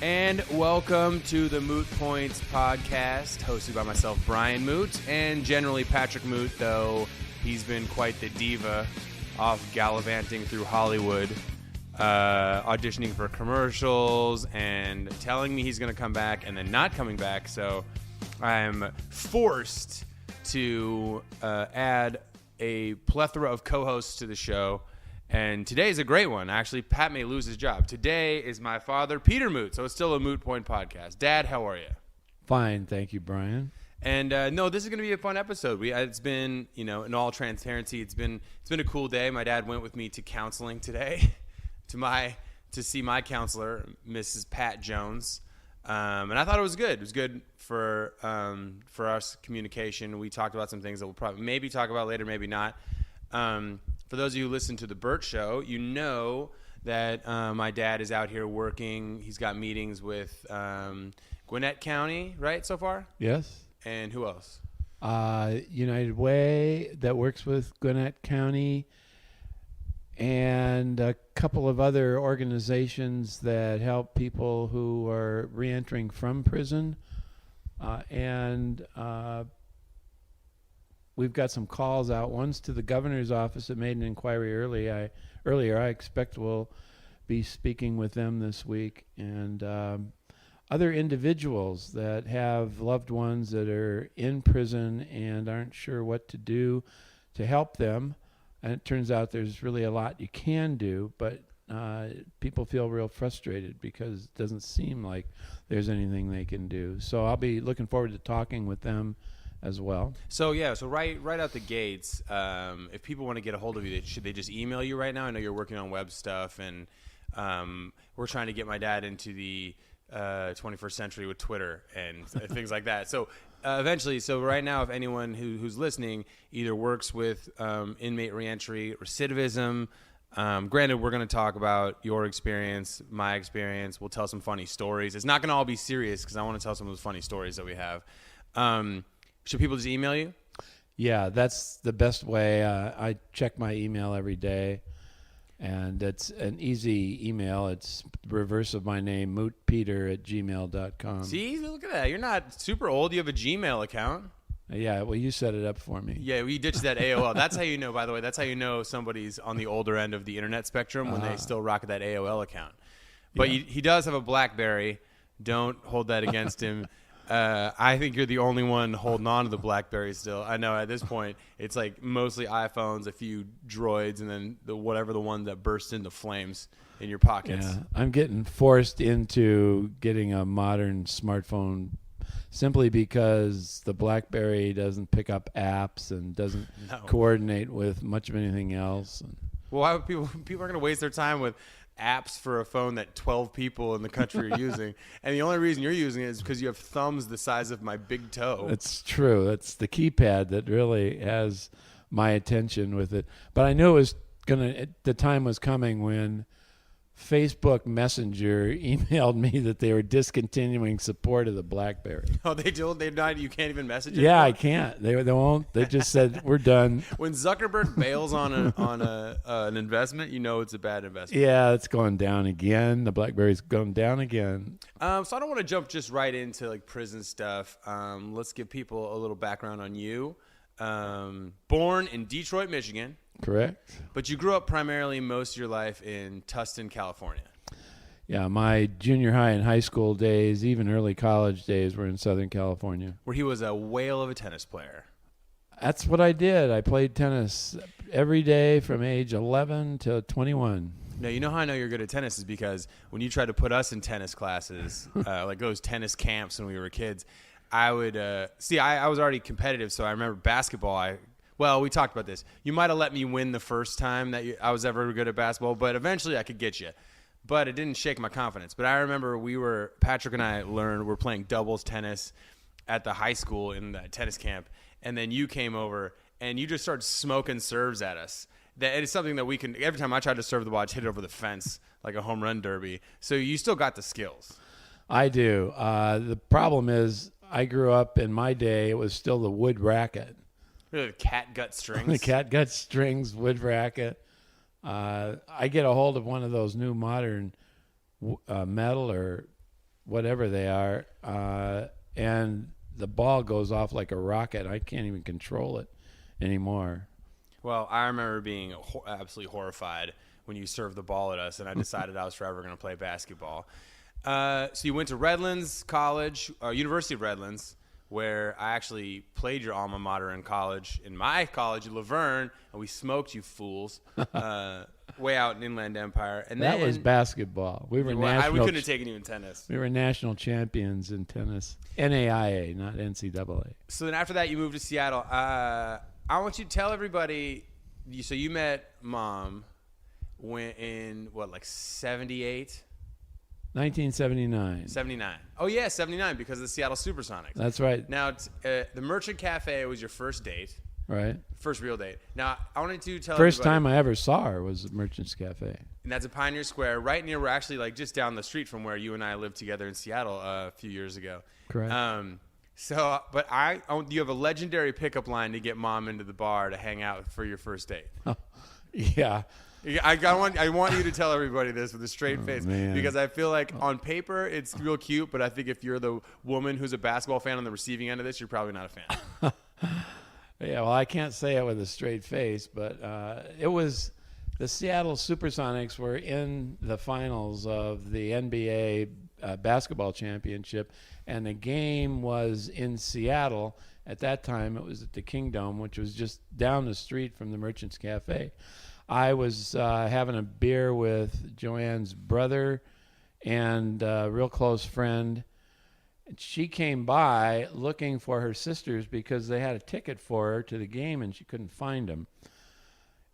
And welcome to the Moot Points podcast, hosted by myself, Brian Moote, and generally Patrick Moote, though he's been quite the diva, off gallivanting through Hollywood, auditioning for commercials, and telling me he's going to come back and then not coming back. So I'm forced to add a plethora of co-hosts to the show. And today's a great one. Actually, Pat may lose his job. Today is my father, Peter Moote, so it's still a Moot Point podcast. Dad, how are you? Fine, thank you, Brian. And no, this is going to be a fun episode. It's been, in all transparency, it's been a cool day. My dad went with me to counseling today, to see my counselor, Mrs. Pat Jones, and I thought it was good. It was good for us communication. We talked about some things that we'll probably maybe talk about later, maybe not. For those of you who listen to the Burt Show, you know that my dad is out here working. He's got meetings with Gwinnett County, right, so far? Yes. And who else? United Way, that works with Gwinnett County, and a couple of other organizations that help people who are reentering from prison. We've got some calls out. One's to the governor's office that made an inquiry earlier. I expect we'll be speaking with them this week. And other individuals that have loved ones that are in prison and aren't sure what to do to help them. And it turns out there's really a lot you can do, but people feel real frustrated because it doesn't seem like there's anything they can do. So I'll be looking forward to talking with them as well. So right out the gates, if people want to get a hold of you, should they just email you right now? I know you're working on web stuff, and we're trying to get my dad into the 21st century with Twitter and things like that. So eventually, right now, if anyone who's listening either works with inmate reentry, recidivism, granted, we're going to talk about your experience, my experience. We'll tell some funny stories. It's not going to all be serious because I want to tell some of those funny stories that we have. Should people just email you? Yeah, that's the best way. I check my email every day, and it's an easy email. It's reverse of my name, mootepeter@gmail.com. See, look at that. You're not super old. You have a Gmail account. Yeah, well, you set it up for me. Yeah, we ditched that AOL. That's how you know, by the way, that's how you know somebody's on the older end of the internet spectrum when they still rock that AOL account. But yeah. He does have a BlackBerry. Don't hold that against him. I think you're the only one holding on to the BlackBerry still. I know at this point it's like mostly iPhones, a few Droids, and then the one that bursts into flames in your pockets. Yeah, I'm getting forced into getting a modern smartphone simply because the BlackBerry doesn't pick up apps and doesn't coordinate with much of anything else. Well, why would people are going to waste their time with apps for a phone that 12 people in the country are using, and the only reason you're using it is because you have thumbs the size of my big toe. It's true. That's the keypad that really has my attention with it. But I knew the time was coming when Facebook Messenger emailed me that they were discontinuing support of the BlackBerry. Oh, they told you can't even message it? Yeah, I can't. They won't. They just said we're done. When Zuckerberg bails on an investment, you know it's a bad investment. Yeah, it's going down again. The BlackBerry's going down again. So I don't want to jump just right into like prison stuff. Let's give people a little background on you. Born in Detroit, Michigan. Correct. But you grew up primarily most of your life in Tustin, California. Yeah, my junior high and high school days, even early college days, were in Southern California. Where he was a whale of a tennis player. That's what I did. I played tennis every day from age 11 to 21. Now, you know how I know you're good at tennis is because when you tried to put us in tennis classes, like those tennis camps when we were kids, I would I was already competitive, so I remember basketball. Well, we talked about this. You might have let me win the first time that I was ever good at basketball, but eventually I could get you. But it didn't shake my confidence. But I remember Patrick and I we're playing doubles tennis at the high school in the tennis camp, and then you came over and you just started smoking serves at us. That it is something that we can. Every time I tried to serve the ball, I'd hit it over the fence like a home run derby. So you still got the skills. I do. The problem is I grew up in my day. It was still the wood racket. The catgut strings. The catgut strings, wood racket. I get a hold of one of those new modern metal or whatever they are, and the ball goes off like a rocket. I can't even control it anymore. Well, I remember being absolutely horrified when you served the ball at us, and I decided I was forever going to play basketball. So you went to Redlands College, University of Redlands, where I actually played your alma mater in college, in my college in Laverne, and we smoked you fools way out in Inland Empire. And that was basketball. We were national. We couldn't have taken you in tennis. We were national champions in tennis. NAIA, not NCAA. So then after that, you moved to Seattle. I want you to tell everybody. So you met Mom in what, like 78? 1979. 79. Oh, yeah, 79 because of the Seattle Supersonics. That's right. Now, the Merchant Cafe was your first date. Right. First real date. Now, I wanted to tell First everybody, time I ever saw her was at Merchant's Cafe. and that's in Pioneer Square, right near, we're actually like just down the street from where you and I lived together in Seattle a few years ago. Correct. But you have a legendary pickup line to get Mom into the bar to hang out for your first date. Oh, yeah. I want you to tell everybody this with a straight face, man. because I feel like on paper it's real cute, but I think if you're the woman who's a basketball fan on the receiving end of this, you're probably not a fan. Yeah, well, I can't say it with a straight face, but it was the Seattle Supersonics were in the finals of the NBA basketball championship, and the game was in Seattle. At that time, it was at the Kingdome, which was just down the street from the Merchant's Cafe. I was having a beer with Joanne's brother and a real close friend. She came by looking for her sisters because they had a ticket for her to the game and she couldn't find them.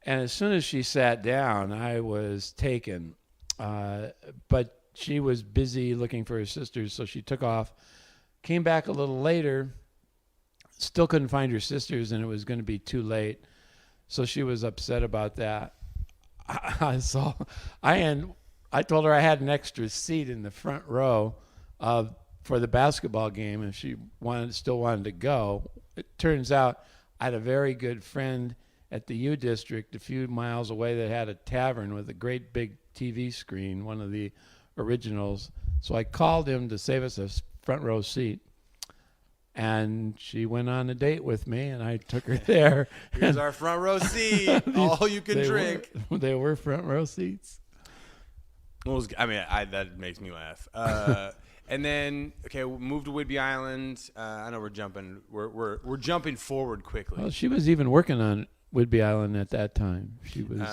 And as soon as she sat down, I was taken. But she was busy looking for her sisters, so she took off, came back a little later, still couldn't find her sisters, and it was going to be too late. So she was upset about that. I told her I had an extra seat in the front row for the basketball game if she still wanted to go. It turns out I had a very good friend at the U District a few miles away that had a tavern with a great big TV screen, one of the originals. So I called him to save us a front row seat. And she went on a date with me, and I took her there. Here's our front row seat. All you can drink. They were front row seats. That makes me laugh. And then, we moved to Whidbey Island. I know we're jumping. We're jumping forward quickly. Well, she was even working on Whidbey Island at that time. She was.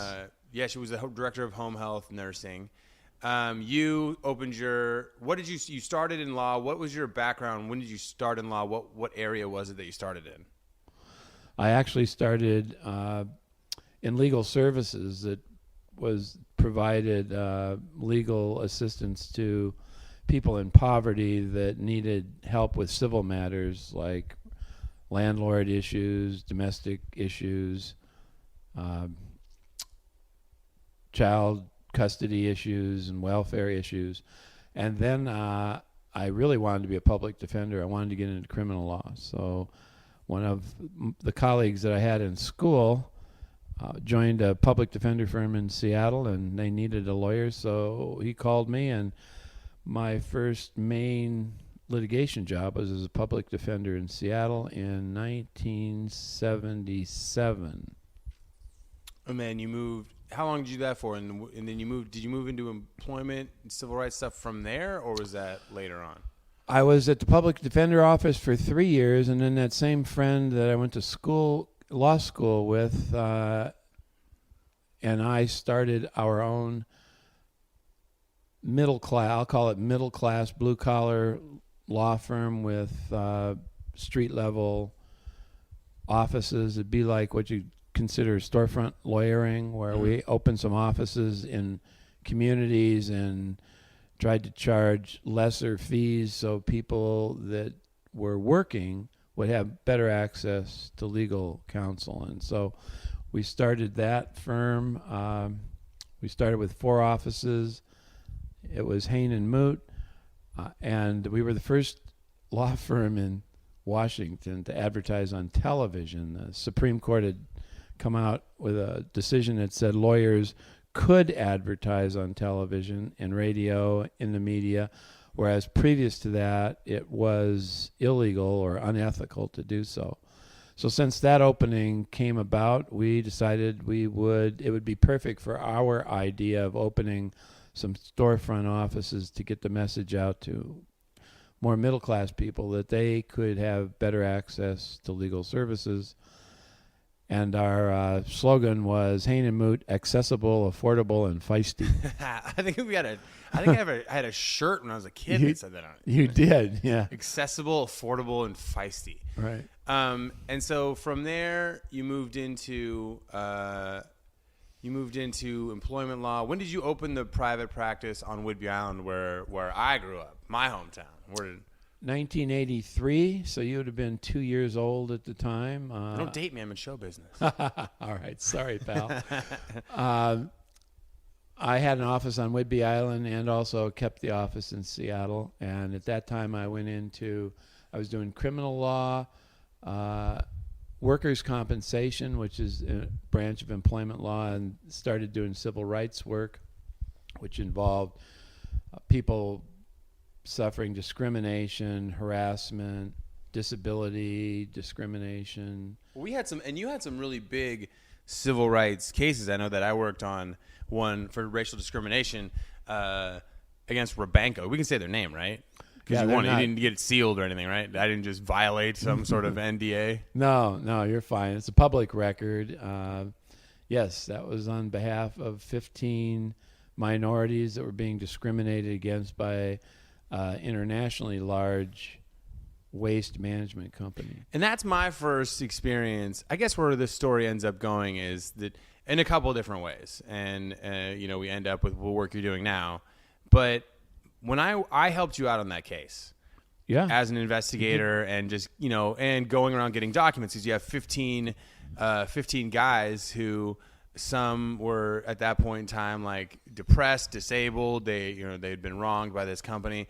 She was the director of home health nursing. You opened you started in law. What was your background? When did you start in law? What area was it that you started in? I actually started in legal services that provided legal assistance to people in poverty that needed help with civil matters like landlord issues, domestic issues, child custody issues and welfare issues. And then I really wanted to be a public defender. I wanted to get into criminal law. So one of the colleagues that I had in school joined a public defender firm in Seattle, and they needed a lawyer. So he called me, and my first main litigation job was as a public defender in Seattle in 1977. And then you moved. How long did you do that for? And then you moved. Did you move into employment and civil rights stuff from there, or was that later on? I was at the public defender office for 3 years, and then that same friend that I went to law school with, and I started our own middle class. I'll call it middle class, blue collar law firm with street level offices. It'd be like what you consider storefront lawyering, where we opened some offices in communities and tried to charge lesser fees so people that were working would have better access to legal counsel. And so we started that firm. We started with 4 offices. It was Hain and Moote, and we were the first law firm in Washington to advertise on television. The Supreme Court had come out with a decision that said lawyers could advertise on television and radio, in the media, whereas previous to that, it was illegal or unethical to do so. So since that opening came about, we decided it would be perfect for our idea of opening some storefront offices to get the message out to more middle-class people that they could have better access to legal services. And our slogan was Hain and Moote, accessible, affordable, and feisty. I had a shirt when I was a kid that said that on it. You did, yeah. Accessible, affordable, and feisty. Right. And so from there, you moved into employment law. When did you open the private practice on Whidbey Island, where I grew up, my hometown? 1983, so you would have been 2 years old at the time. Don't date me. I'm in show business. All right. Sorry, pal. I had an office on Whidbey Island and also kept the office in Seattle. And at that time, I was doing criminal law, workers' compensation, which is a branch of employment law, and started doing civil rights work, which involved people suffering discrimination, harassment, disability, discrimination. Well, you had some really big civil rights cases. I know that I worked on one for racial discrimination against Rabanco. We can say their name, right? Because you didn't get it sealed or anything, right? I didn't just violate some sort of NDA. No, you're fine. It's a public record. Yes, that was on behalf of 15 minorities that were being discriminated against by internationally large waste management company. And that's my first experience. I guess where the story ends up going is that in a couple of different ways. And, we end up with the work you're doing now. But when I helped you out on that case as an investigator and just, and going around getting documents, because you have 15 guys who some were at that point in time like depressed, disabled. They'd been wronged by this company.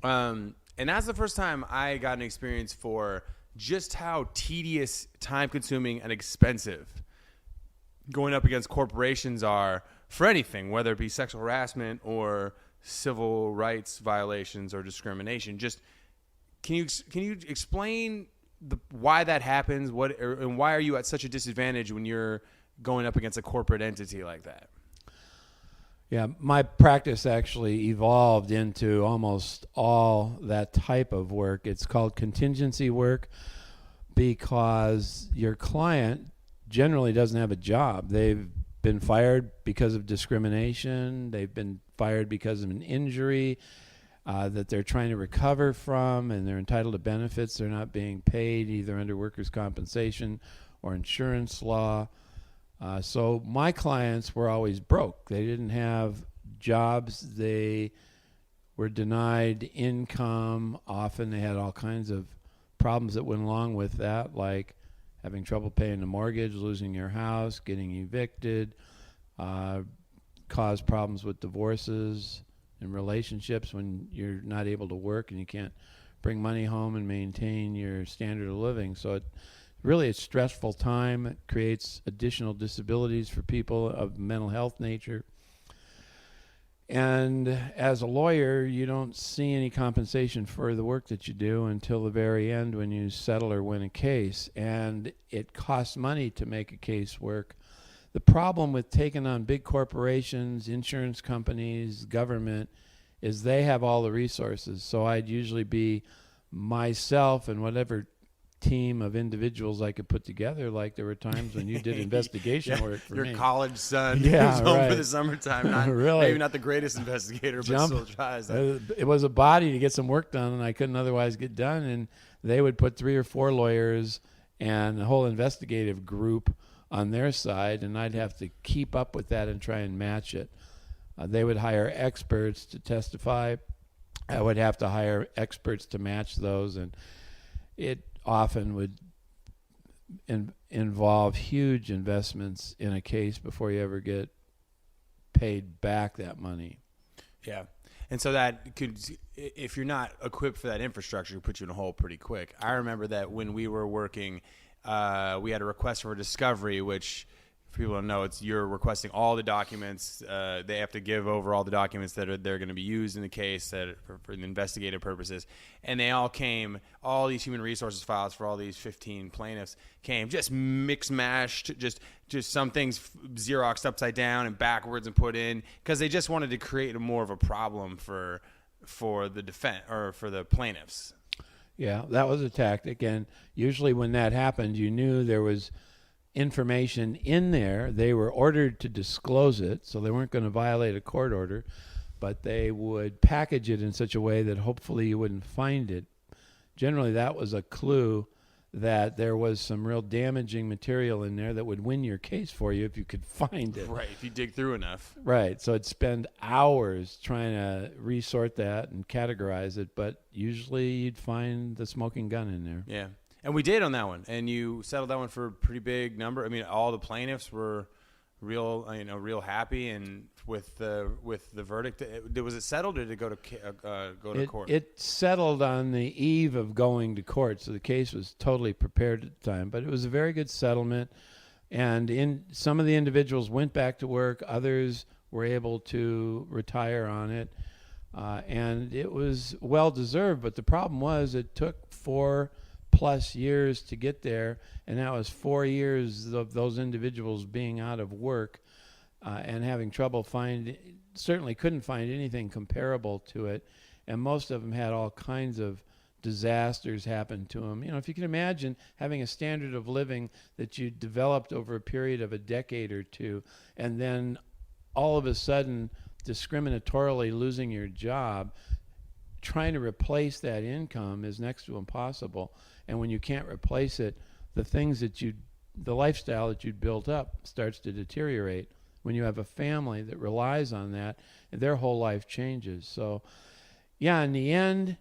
And that's the first time I got an experience for just how tedious, time-consuming, and expensive going up against corporations are for anything, whether it be sexual harassment or civil rights violations or discrimination. Just can you explain why that happens? And why are you at such a disadvantage when you're going up against a corporate entity like that? Yeah, my practice actually evolved into almost all that type of work. It's called contingency work because your client generally doesn't have a job. They've been fired because of discrimination. They've been fired because of an injury that they're trying to recover from, and they're entitled to benefits. They're not being paid either under workers' compensation or insurance law. So my clients were always broke. They didn't have jobs. They were denied income. Often they had all kinds of problems that went along with that, like having trouble paying the mortgage, losing your house, getting evicted, cause problems with divorces and relationships when you're not able to work and you can't bring money home and maintain your standard of living. So really, it's stressful time. It creates additional disabilities for people of mental health nature. And as a lawyer, you don't see any compensation for the work that you do until the very end when you settle or win a case. And it costs money to make a case work. The problem with taking on big corporations, insurance companies, government, is they have all the resources. So I'd usually be myself and whatever team of individuals I could put together. Like there were times when you did investigation work for your me. Your college son yeah, who's home for the summertime. Maybe not the greatest investigator, but still tries. It was a body to get some work done, and I couldn't otherwise get done. And they would put 3 or 4 lawyers and a whole investigative group on their side, and I'd have to keep up with that and try and match it. They would hire experts to testify. I would have to hire experts to match those, and it often would involve huge investments in a case before you ever get paid back that money. Yeah. And so that could, if you're not equipped for that infrastructure, it put you in a hole pretty quick. I remember that when we were working, we had a request for discovery, which for people to know, you're requesting all the documents. They have to give over all the documents they're going to be used in the case for the investigative purposes. And they all these human resources files for all these 15 plaintiffs came just mix-mashed, just some things Xeroxed upside down and backwards and put in, because they just wanted to create more of a problem for the defense or for the plaintiffs. Yeah, that was a tactic. And usually when that happened, you knew there was information in there. They were ordered to disclose it, so they weren't going to violate a court order, but they would package it in such a way that hopefully you wouldn't find it. Generally, that was a clue that there was some real damaging material in there that would win your case for you if you could find it. Right, if you dig through enough. Right, so I'd spend hours trying to resort that and categorize it, but usually you'd find the smoking gun in there. Yeah, and we did on that one, and you settled that one for a pretty big number. I mean, all the plaintiffs were real happy, and with the verdict, was it settled, or did it go to court? It settled on the eve of going to court, so the case was totally prepared at the time. But it was a very good settlement, and some of the individuals went back to work, others were able to retire on it, and it was well deserved. But the problem was it took 4+ years to get there, and that was 4 years of those individuals being out of work and having trouble certainly couldn't find anything comparable to it, and most of them had all kinds of disasters happen to them. If you can imagine having a standard of living that you developed over a period of a decade or two, and then all of a sudden discriminatorily losing your job, trying to replace that income is next to impossible. And when you can't replace it, the lifestyle that you'd built up starts to deteriorate. When you have a family that relies on that, their whole life changes. So, yeah, in the end,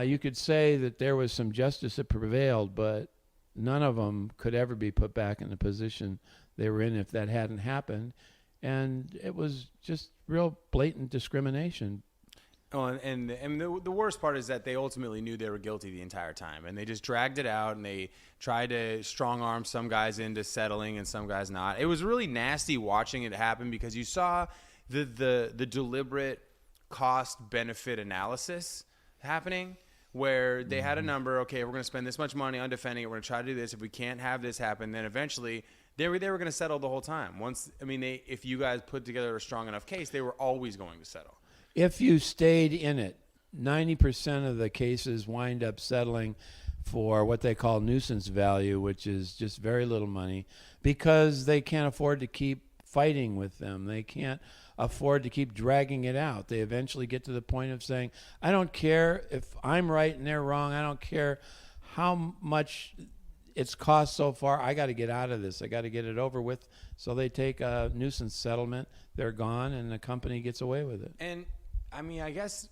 you could say that there was some justice that prevailed, but none of them could ever be put back in the position they were in if that hadn't happened. And it was just real blatant discrimination. Oh, and the worst part is that they ultimately knew they were guilty the entire time, and they just dragged it out, and they tried to strong arm some guys into settling and some guys not. It was really nasty watching it happen, because you saw the deliberate cost benefit analysis happening, where they had a number. Okay, we're going to spend this much money on defending it. We're going to try to do this. If we can't have this happen, then eventually they were going to settle the whole time. If you guys put together a strong enough case, they were always going to settle. If you stayed in it, 90% of the cases wind up settling for what they call nuisance value, which is just very little money, because they can't afford to keep fighting with them. They can't afford to keep dragging it out. They eventually get to the point of saying, I don't care if I'm right and they're wrong. I don't care how much it's cost so far. I got to get out of this. I got to get it over with. So they take a nuisance settlement. They're gone, and the company gets away with it. And I guess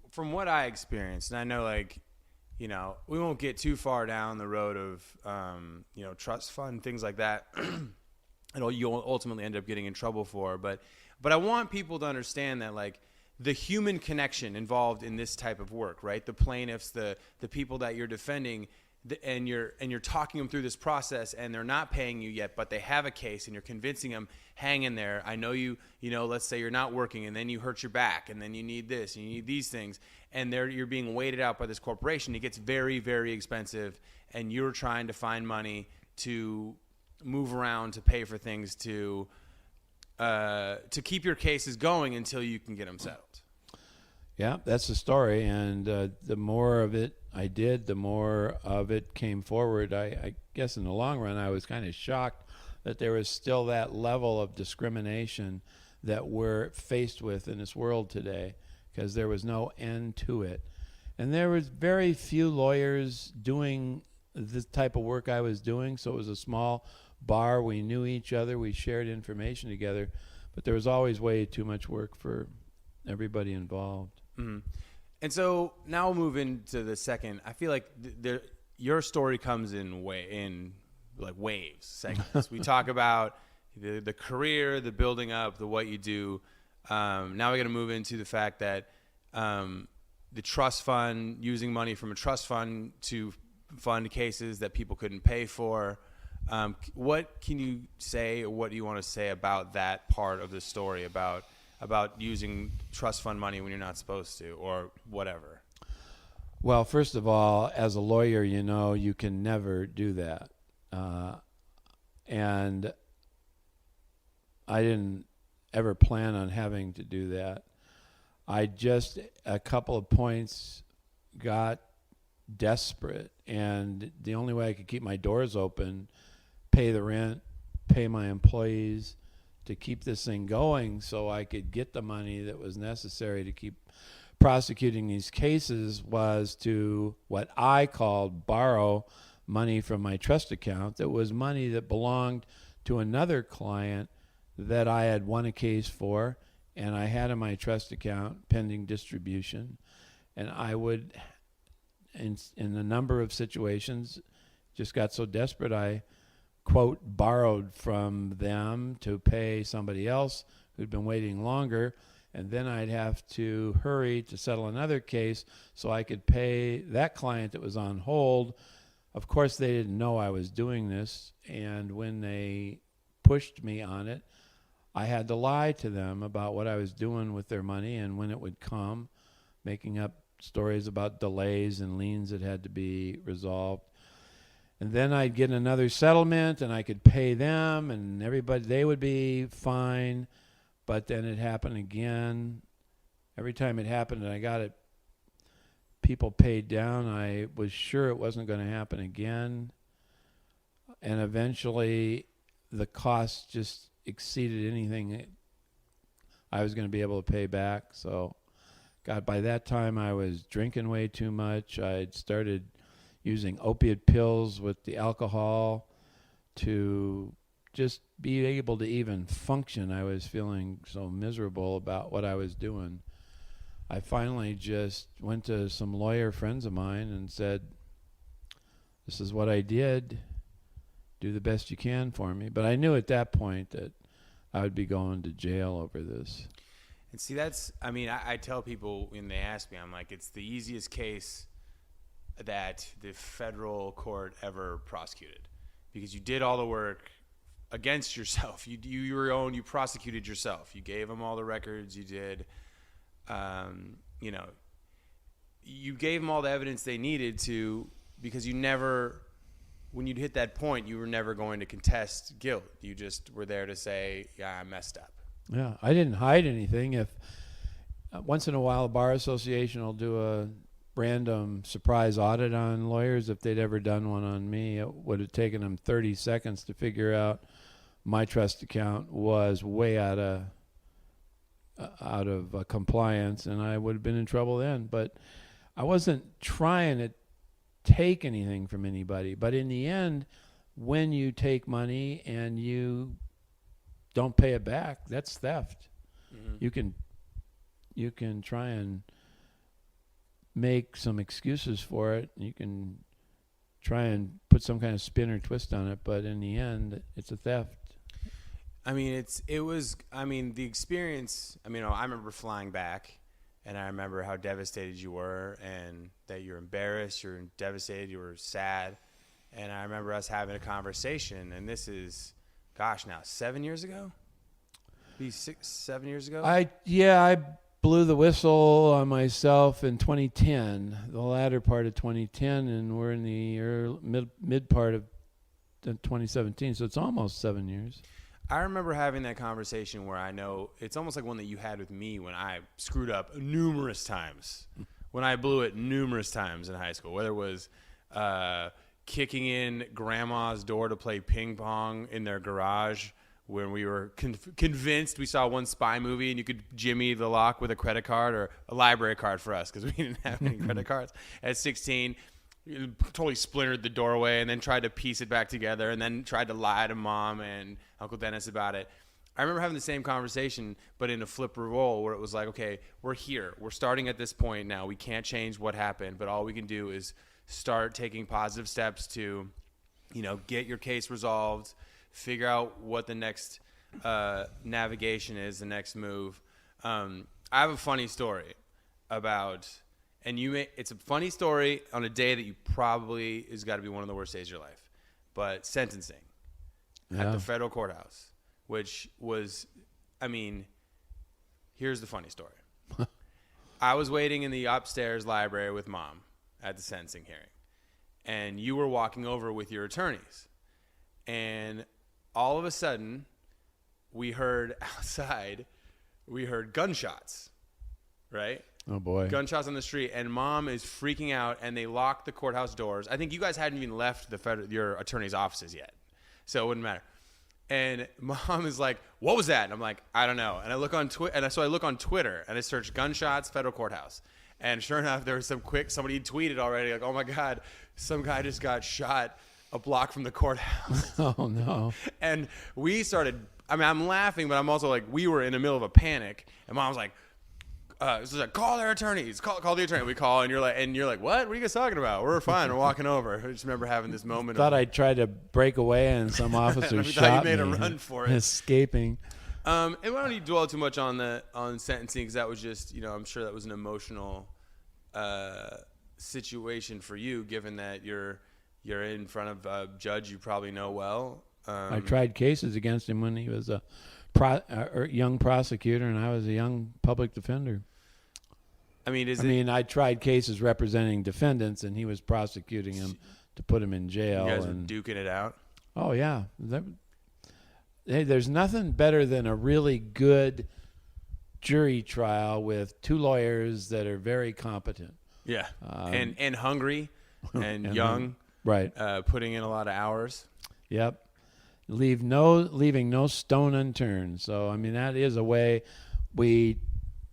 from what I experienced, and I know, we won't get too far down the road of, trust fund, things like that, and you'll ultimately end up getting in trouble for. But I want people to understand that, the human connection involved in this type of work, right? The plaintiffs, the people that you're defending, and you're talking them through this process, and they're not paying you yet, but they have a case, and you're convincing them, hang in there. I know let's say you're not working, and then you hurt your back, and then you need this, and you need these things, and you're being weighted out by this corporation. It gets very, very expensive, and you're trying to find money to move around to pay for things to keep your cases going until you can get them settled. Yeah, that's the story, and the more of it I did, the more of it came forward. I guess in the long run, I was kind of shocked that there was still that level of discrimination that we're faced with in this world today, because there was no end to it. And there was very few lawyers doing the type of work I was doing, so it was a small bar. We knew each other. We shared information together, but there was always way too much work for everybody involved. Mm-hmm. And so now we'll move into the second. I feel like your story comes in waves, segments. We talk about the career, the building up, the what you do. Now we're going to move into the fact that the trust fund, using money from a trust fund to fund cases that people couldn't pay for. What can you say? What do you want to say about that part of the story about using trust fund money when you're not supposed to, or whatever? Well, first of all, as a lawyer, you can never do that. And I didn't ever plan on having to do that. I just, a couple of points, got desperate. And the only way I could keep my doors open, pay the rent, pay my employees, to keep this thing going so I could get the money that was necessary to keep prosecuting these cases, was to what I called borrow money from my trust account. That was money that belonged to another client that I had won a case for, and I had in my trust account pending distribution. And I would, in a number of situations, just got so desperate I, quote, borrowed from them to pay somebody else who'd been waiting longer, and then I'd have to hurry to settle another case so I could pay that client that was on hold. Of course, they didn't know I was doing this, and when they pushed me on it, I had to lie to them about what I was doing with their money and when it would come, making up stories about delays and liens that had to be resolved. And then I'd get another settlement, and I could pay them, and they would be fine. But then it happened again. Every time it happened and I got it, people paid down, I was sure it wasn't going to happen again. And eventually the cost just exceeded anything I was going to be able to pay back. So, God, by that time I was drinking way too much. I'd started using opiate pills with the alcohol to just be able to even function. I was feeling so miserable about what I was doing. I finally just went to some lawyer friends of mine and said, this is what I did. Do the best you can for me. But I knew at that point that I would be going to jail over this. And see, I tell people when they ask me, I'm like, it's the easiest case that the federal court ever prosecuted, because you did all the work against yourself. You prosecuted yourself. You gave them all the records. You did, you gave them all the evidence they needed to, because when you'd hit that point, you were never going to contest guilt. You just were there to say, yeah, I messed up. Yeah, I didn't hide anything. If once in a while a bar association will do a random surprise audit on lawyers, if they'd ever done one on me, it would have taken them 30 seconds to figure out my trust account was way out of compliance, and I would have been in trouble then. But I wasn't trying to take anything from anybody. But in the end, when you take money and you don't pay it back, that's theft. Mm-hmm. You can try and make some excuses for it. You can try and put some kind of spin or twist on it, but in the end, it's a theft. I mean, the experience, I remember flying back, and I remember how devastated you were, and that you're embarrassed, you're devastated, you were sad. And I remember us having a conversation, and this is, now 7 years ago? Maybe 7 years ago? I blew the whistle on myself in 2010, the latter part of 2010, and we're in the mid part of 2017, so it's almost 7 years. I remember having that conversation where I know it's almost like one that you had with me when I screwed up numerous times, when I blew it numerous times in high school, whether it was kicking in grandma's door to play ping pong in their garage when we were convinced we saw one spy movie and you could jimmy the lock with a credit card, or a library card for us because we didn't have any credit cards. At 16, totally splintered the doorway and then tried to piece it back together and then tried to lie to Mom and Uncle Dennis about it. I remember having the same conversation, but in a flip role where it was like, okay, we're here. We're starting at this point now. We can't change what happened, but all we can do is start taking positive steps to, get your case resolved, figure out what the next navigation is, the next move. I have a funny story about... And it's a funny story on a day that you probably is got to be one of the worst days of your life. But sentencing. at the federal courthouse, which was, I mean, here's the funny story. I was waiting in the upstairs library with Mom at the sentencing hearing, and you were walking over with your attorneys. And all of a sudden, we heard outside, gunshots, right? Oh, boy. Gunshots on the street, and Mom is freaking out, and they locked the courthouse doors. I think you guys hadn't even left your attorney's offices yet, so it wouldn't matter. And Mom is like, "What was that?" And I'm like, "I don't know." And I look on so I look on Twitter, and I search gunshots, federal courthouse. And sure enough, there was somebody tweeted already, like, "Oh my God, some guy just got shot a block from the courthouse." Oh, no. And we started, I mean, I'm laughing, but I'm also like, we were in the middle of a panic. And Mom's like, it's like, call their attorneys, call the attorney. We call, and you're like, what are you guys talking about? We're fine. We're walking over. I just remember having this moment. Thought I tried to break away, and some officer shot me. You made a run for it. Escaping. And we don't need to dwell too much on sentencing, because that was just, I'm sure that was an emotional situation for you, given that you're in front of a judge you probably know well. I tried cases against him when he was a young prosecutor, and I was a young public defender. I mean, I tried cases representing defendants, and he was prosecuting him to put him in jail. You guys were duking it out? Oh, yeah. Hey, there's nothing better than a really good jury trial with two lawyers that are very competent. Yeah, and hungry and young. Right. Putting in a lot of hours. Yep. Leaving no stone unturned. So, I mean, that is a way we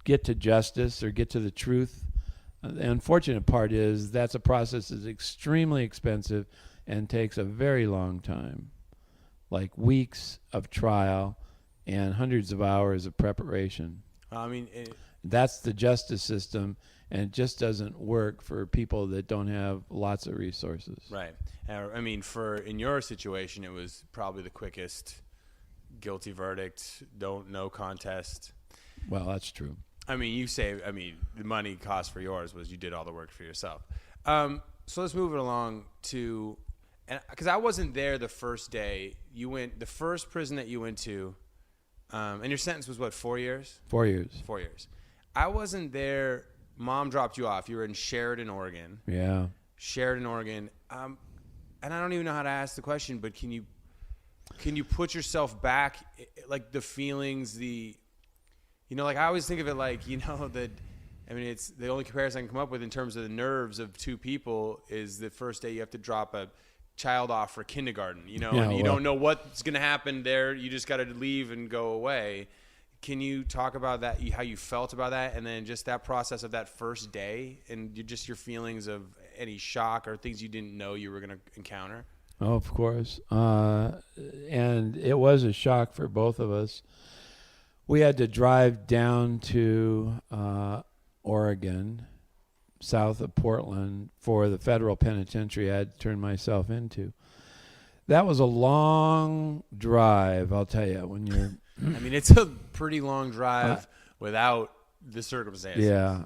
get to justice or get to the truth. The unfortunate part is that's a process that's extremely expensive and takes a very long time, like weeks of trial and hundreds of hours of preparation. I mean, that's the justice system, and it just doesn't work for people that don't have lots of resources. Right. I mean, in your situation, it was probably the quickest guilty verdict, no contest. Well, that's true. I mean, the money cost for yours was you did all the work for yourself. So let's move it along to, because I wasn't there the first day. The first prison that you went to, and your sentence was what, 4 years? 4 years. 4 years. I wasn't there. Mom dropped you off. You were in Sheridan, Oregon. Yeah. Sheridan, Oregon. And I don't even know how to ask the question, but can you put yourself back, like the feelings, like I always think of it like, it's the only comparison I can come up with in terms of the nerves of two people is the first day you have to drop a child off for kindergarten, and you don't know what's going to happen there. You just got to leave and go away. Can you talk about that, how you felt about that, and then just that process of that first day and just your feelings of any shock or things you didn't know you were going to encounter? Oh, of course. And it was a shock for both of us. We had to drive down to Oregon, south of Portland, for the federal penitentiary I had turned myself into. That was a long drive, I'll tell you, when you're... I mean, it's a pretty long drive without the circumstances. Yeah,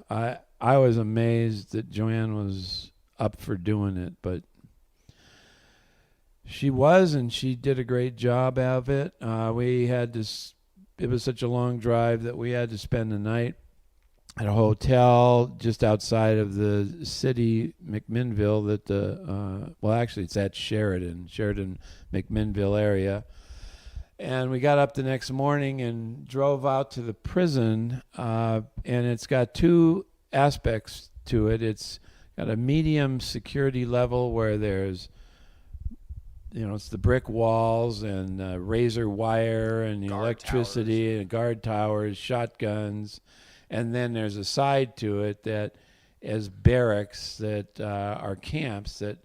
I was amazed that Joanne was up for doing it, but she was, and she did a great job of it. It was such a long drive that we had to spend the night at a hotel just outside of the city, McMinnville, actually it's at Sheridan McMinnville area. And we got up the next morning and drove out to the prison, and it's got two aspects to it. It's got a medium security level where there's, it's the brick walls and razor wire and electricity and guard towers, shotguns. And then there's a side to it that is barracks that are camps that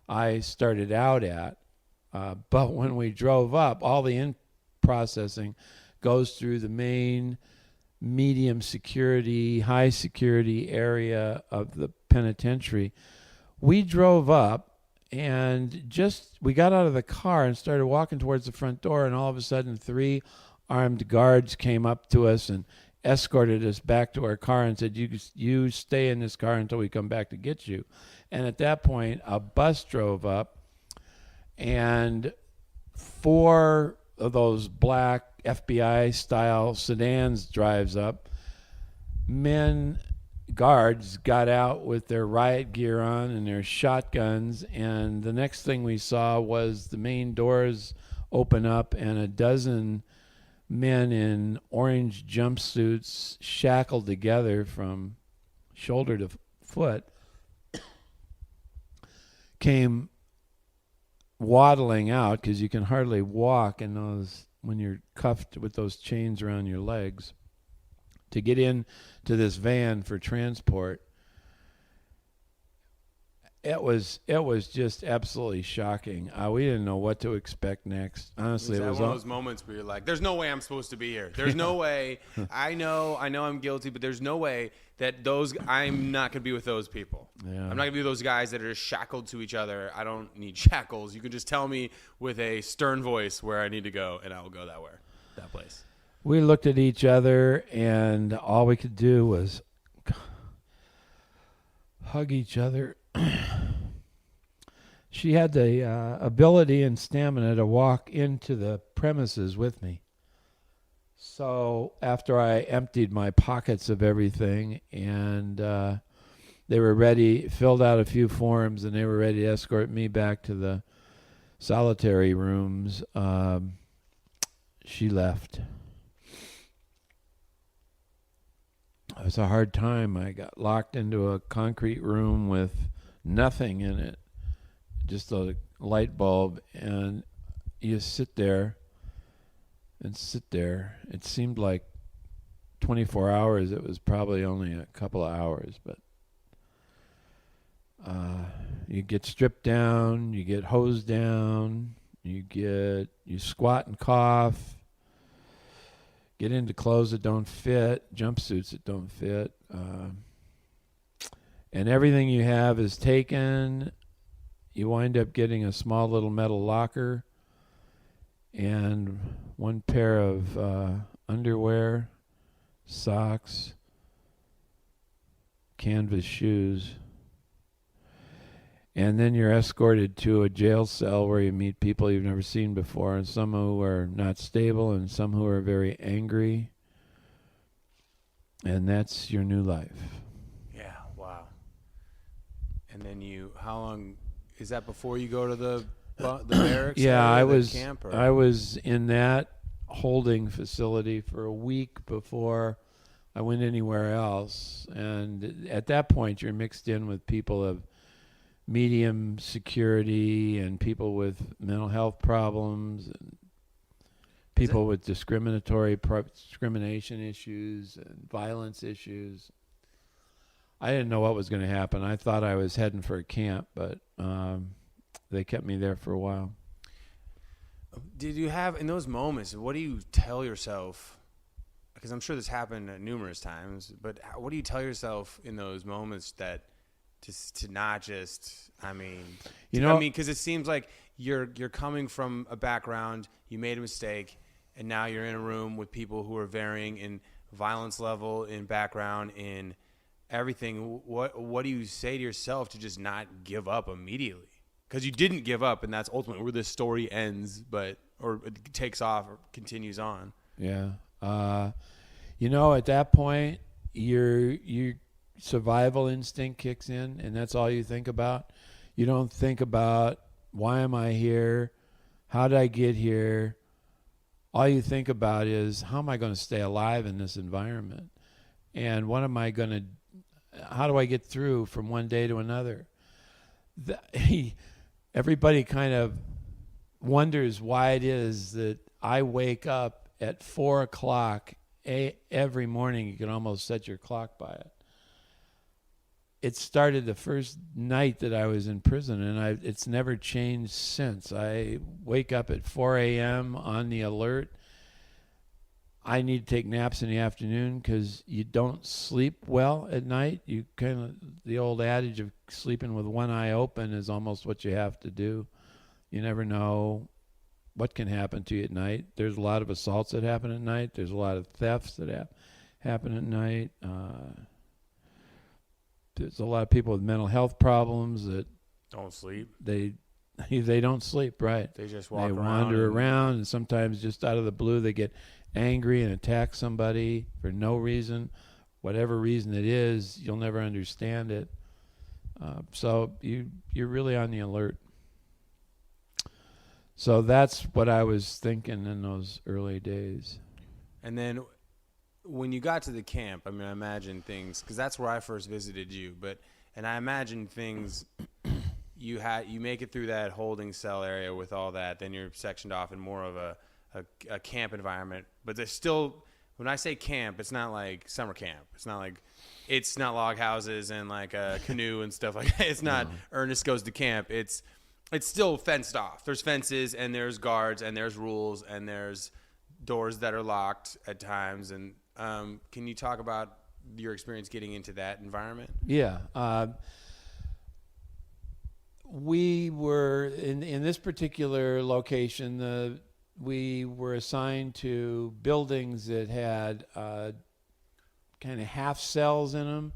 I started out at. But when we drove up, all the in-processing goes through the main medium security, high security area of the penitentiary. We drove up and we got out of the car and started walking towards the front door, and all of a sudden 3 armed guards came up to us and escorted us back to our car and said, you stay in this car until we come back to get you. And at that point, a bus drove up, and 4 of those black FBI-style sedans drives up. Guards got out with their riot gear on and their shotguns, and the next thing we saw was the main doors open up and a dozen men in orange jumpsuits shackled together from shoulder to foot came waddling out, because you can hardly walk in those when you're cuffed with those chains around your legs, to get in to this van for transport. It was just absolutely shocking. We didn't know what to expect next. Honestly, it was one of those moments where you're like, "There's no way I'm supposed to be here. There's no way. I know I'm guilty, but there's no way that I'm not gonna be with those people. Yeah. I'm not gonna be with those guys that are shackled to each other. I don't need shackles. You can just tell me with a stern voice where I need to go, and I will go that place." We looked at each other, and all we could do was hug each other. She had the ability and stamina to walk into the premises with me. So after I emptied my pockets of everything, and they were ready, filled out a few forms, and they were ready to escort me back to the solitary rooms, she left. It was a hard time. I got locked into a concrete room with nothing in it, just a light bulb, and you sit there and sit there. It seemed like 24 hours. It was probably only a couple of hours, but you get stripped down, you get hosed down, you squat and cough, get into clothes that don't fit, jumpsuits that don't fit, and everything you have is taken. You wind up getting a small little metal locker and one pair of underwear, socks, canvas shoes. And then you're escorted to a jail cell where you meet people you've never seen before, and some who are not stable and some who are very angry. And that's your new life. Yeah, wow. And then how long is that before you go to the barracks? Yeah, I was camp, or? I was in that holding facility for a week before I went anywhere else. And at that point, you're mixed in with people of medium security and people with mental health problems and people with discrimination issues and violence issues. I didn't know what was going to happen. I thought I was heading for a camp, but they kept me there for a while. Did you have, in those moments, what do you tell yourself? Because I'm sure this happened numerous times, but what do you tell yourself in those moments that to not just, because it seems like you're coming from a background, you made a mistake, and now you're in a room with people who are varying in violence level, in background, in everything. What do you say to yourself to just not give up immediately? Because you didn't give up, and that's ultimately where this story ends, or it takes off or continues on. Yeah. At that point, your survival instinct kicks in, and that's all you think about. You don't think about, why am I here? How did I get here? All you think about is, how am I going to stay alive in this environment? And how do I get through from one day to another? Everybody kind of wonders why it is that I wake up at 4 o'clock every morning. You can almost set your clock by it. It started the first night that I was in prison, and it's never changed since. I wake up at 4 a.m. on the alert. I need to take naps in the afternoon because you don't sleep well at night. The old adage of sleeping with one eye open is almost what you have to do. You never know what can happen to you at night. There's a lot of assaults that happen at night. There's a lot of thefts that happen at night. There's a lot of people with mental health problems that don't sleep. They They don't sleep, right? They just walk around. They wander around, and sometimes just out of the blue they get angry and attack somebody for no reason. Whatever reason it is, you'll never understand it. So you're really on the alert. So that's what I was thinking in those early days. And then when you got to the camp, I mean, I imagine things, because that's where I first visited you, and I imagine things, you make it through that holding cell area with all that, then you're sectioned off in more of a camp environment. But there's still, when I say camp, it's not like summer camp. It's not log houses and like a canoe and stuff like that. It's not Ernest Goes to Camp. It's still fenced off. There's fences and there's guards and there's rules and there's doors that are locked at times. And can you talk about your experience getting into that environment? Yeah. We were in this particular location. We were assigned to buildings that had kind of half cells in them,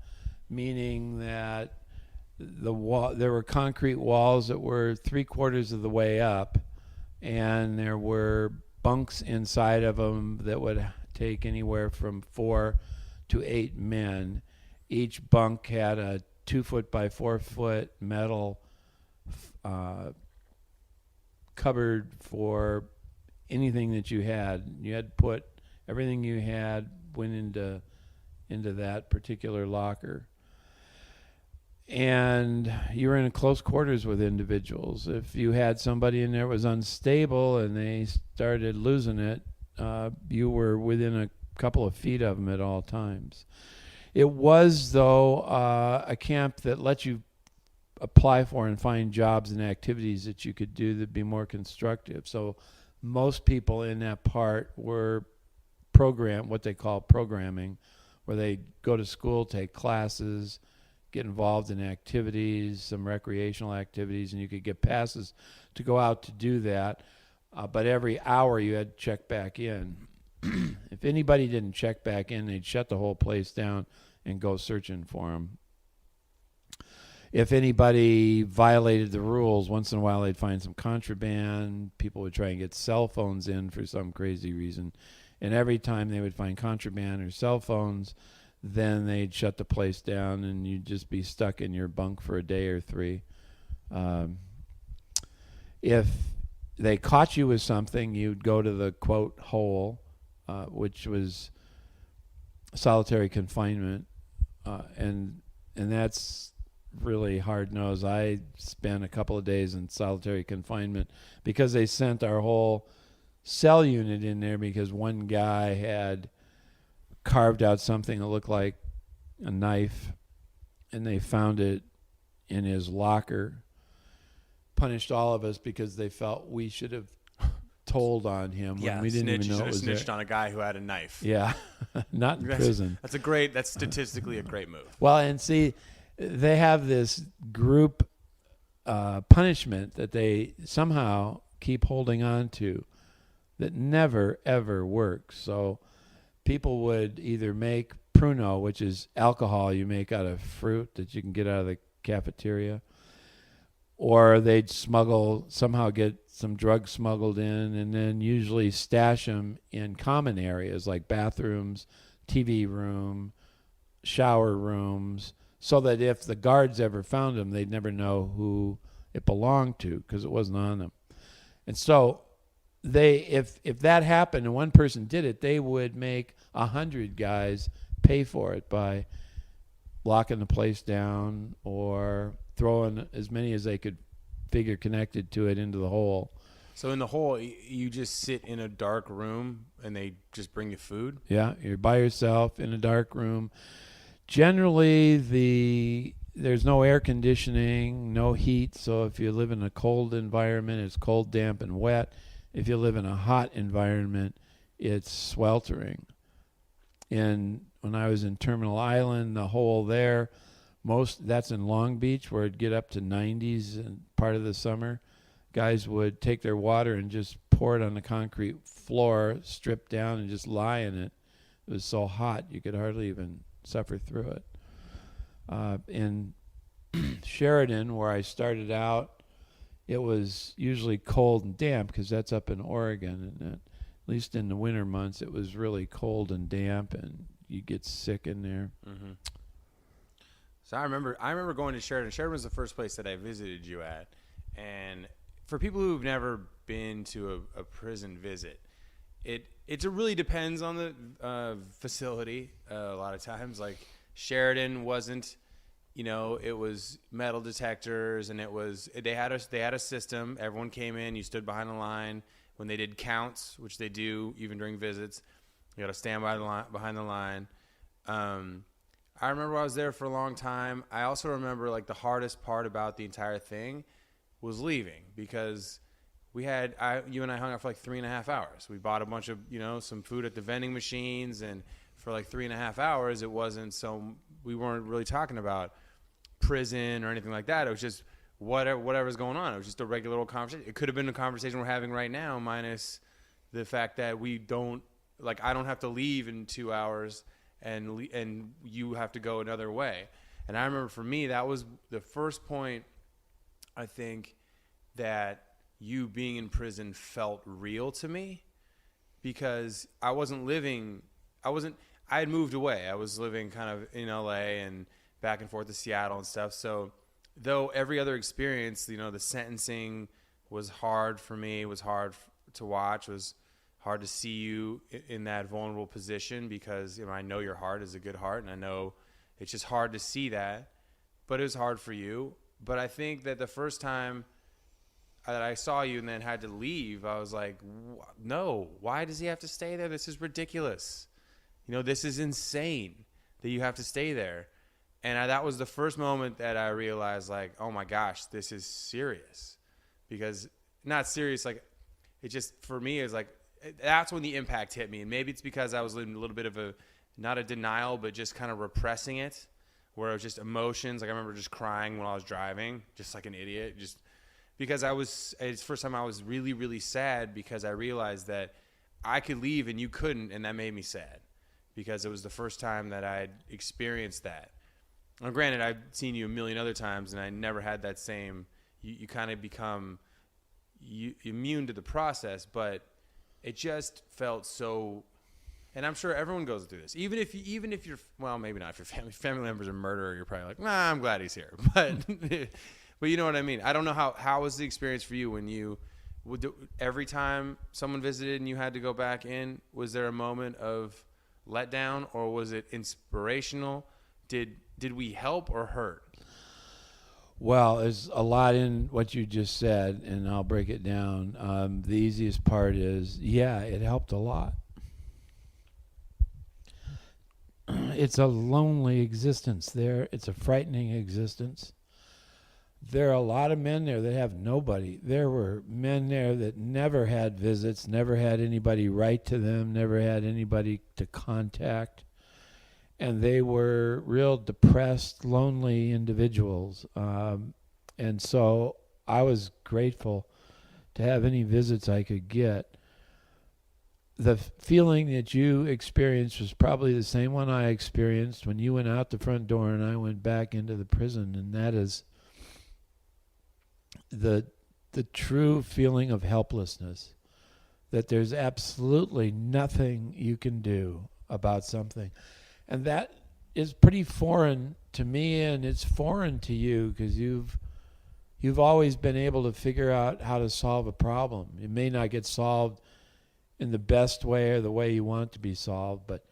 meaning that there were concrete walls that were 3/4 of the way up, and there were bunks inside of them that would take anywhere from 4 to 8 men. Each bunk had a 2-foot by 4-foot metal cupboard for anything that you had. You had to put everything you had went into that particular locker. And you were in close quarters with individuals. If you had somebody in there that was unstable and they started losing it, you were within a couple of feet of them at all times. It was, though, a camp that let you apply for and find jobs and activities that you could do that'd be more constructive. So most people in that part were what they call programming, where they go to school, take classes, get involved in activities, some recreational activities, and you could get passes to go out to do that. But every hour you had to check back in. If anybody didn't check back in, they'd shut the whole place down and go searching for them. If anybody violated the rules, once in a while they'd find some contraband. People would try and get cell phones in for some crazy reason. And every time they would find contraband or cell phones, then they'd shut the place down and you'd just be stuck in your bunk for a day or 3. If they caught you with something, you'd go to the, quote, hole, which was solitary confinement. And that's really hard-nosed. I spent a couple of days in solitary confinement because they sent our whole cell unit in there because one guy had carved out something that looked like a knife, and they found it in his locker. Punished all of us because they felt we should have told on him when we didn't even know it was snitched there. on a guy who had a knife. Yeah, not in prison. That's statistically a great move. Well, and see, they have this group punishment that they somehow keep holding on to that never, ever works. So people would either make pruno, which is alcohol you make out of fruit that you can get out of the cafeteria, or they'd somehow get some drugs smuggled in and then usually stash them in common areas like bathrooms, TV room, shower rooms, so that if the guards ever found them, they'd never know who it belonged to because it wasn't on them. And so if that happened and one person did it, they would make 100 guys pay for it by locking the place down or throwing as many as they could figure connected to it into the hole. So in the hole, you just sit in a dark room and they just bring you food? Yeah, you're by yourself in a dark room. Generally, there's no air conditioning, no heat, so if you live in a cold environment, it's cold, damp, and wet. If you live in a hot environment, it's sweltering. And when I was in Terminal Island, the hole there, that's in Long Beach, where it'd get up to 90s in part of the summer. Guys would take their water and just pour it on the concrete floor, strip down, and just lie in it. It was so hot you could hardly even suffer through it. In Sheridan, where I started out it was usually cold and damp because that's up in Oregon, and at least in the winter months it was really cold and damp, and you get sick in there. Mm-hmm. So I remember going to Sheridan. Sheridan was the first place that I visited you at, and for people who've never been to a prison visit, it really depends on the facility. A lot of times, like Sheridan wasn't, it was metal detectors, and they had a system. Everyone came in, you stood behind the line. When they did counts, which they do even during visits, you got to stand behind the line. I remember I was there for a long time. I also remember like the hardest part about the entire thing was leaving, because you and I hung out for like 3.5 hours. We bought a bunch of, some food at the vending machines, and for like 3.5 hours, we weren't really talking about prison or anything like that. It was just whatever's going on. It was just a regular old conversation. It could have been a conversation we're having right now, minus the fact that I don't have to leave in 2 hours and you have to go another way. And I remember for me, that was the first point, I think, that you being in prison felt real to me, because I had moved away. I was living kind of in LA and back and forth to Seattle and stuff. So though every other experience, the sentencing was hard for me, was hard to watch, was hard to see you in that vulnerable position, because I know your heart is a good heart, and I know it's just hard to see that, but it was hard for you. But I think that the first time that I saw you and then had to leave, I was like, no, why does he have to stay there? This is ridiculous. This is insane that you have to stay there. And that was the first moment that I realized, like, oh my gosh, this is serious. Because not serious, like, it just, for me, is like, that's when the impact hit me. And maybe it's because I was in a little bit of not a denial, but just kind of repressing it, where it was just emotions. Like, I remember just crying when I was driving, just like an idiot, just because it's the first time I was really, really sad, because I realized that I could leave and you couldn't, and that made me sad, because it was the first time that I'd experienced that. Now, granted, I've seen you a million other times, and I never had that same, you kind of become immune to the process, but it just felt so, and I'm sure everyone goes through this. Even if you're, well, maybe not. If your family member's a murderer, you're probably like, nah, I'm glad he's here. But but you know what I mean. I don't know how was the experience for you when every time someone visited and you had to go back in, was there a moment of letdown, or was it inspirational? Did we help or hurt? Well, there's a lot in what you just said, and I'll break it down. The easiest part is, it helped a lot. It's a lonely existence there. It's a frightening existence. There are a lot of men there that have nobody. There were men there that never had visits, never had anybody write to them, never had anybody to contact. And they were real depressed, lonely individuals. And so I was grateful to have any visits I could get. The feeling that you experienced was probably the same one I experienced when you went out the front door and I went back into the prison, and that is the true feeling of helplessness, that there's absolutely nothing you can do about something. And that is pretty foreign to me, and it's foreign to you, because you've always been able to figure out how to solve a problem. It may not get solved in the best way or the way you want it to be solved, but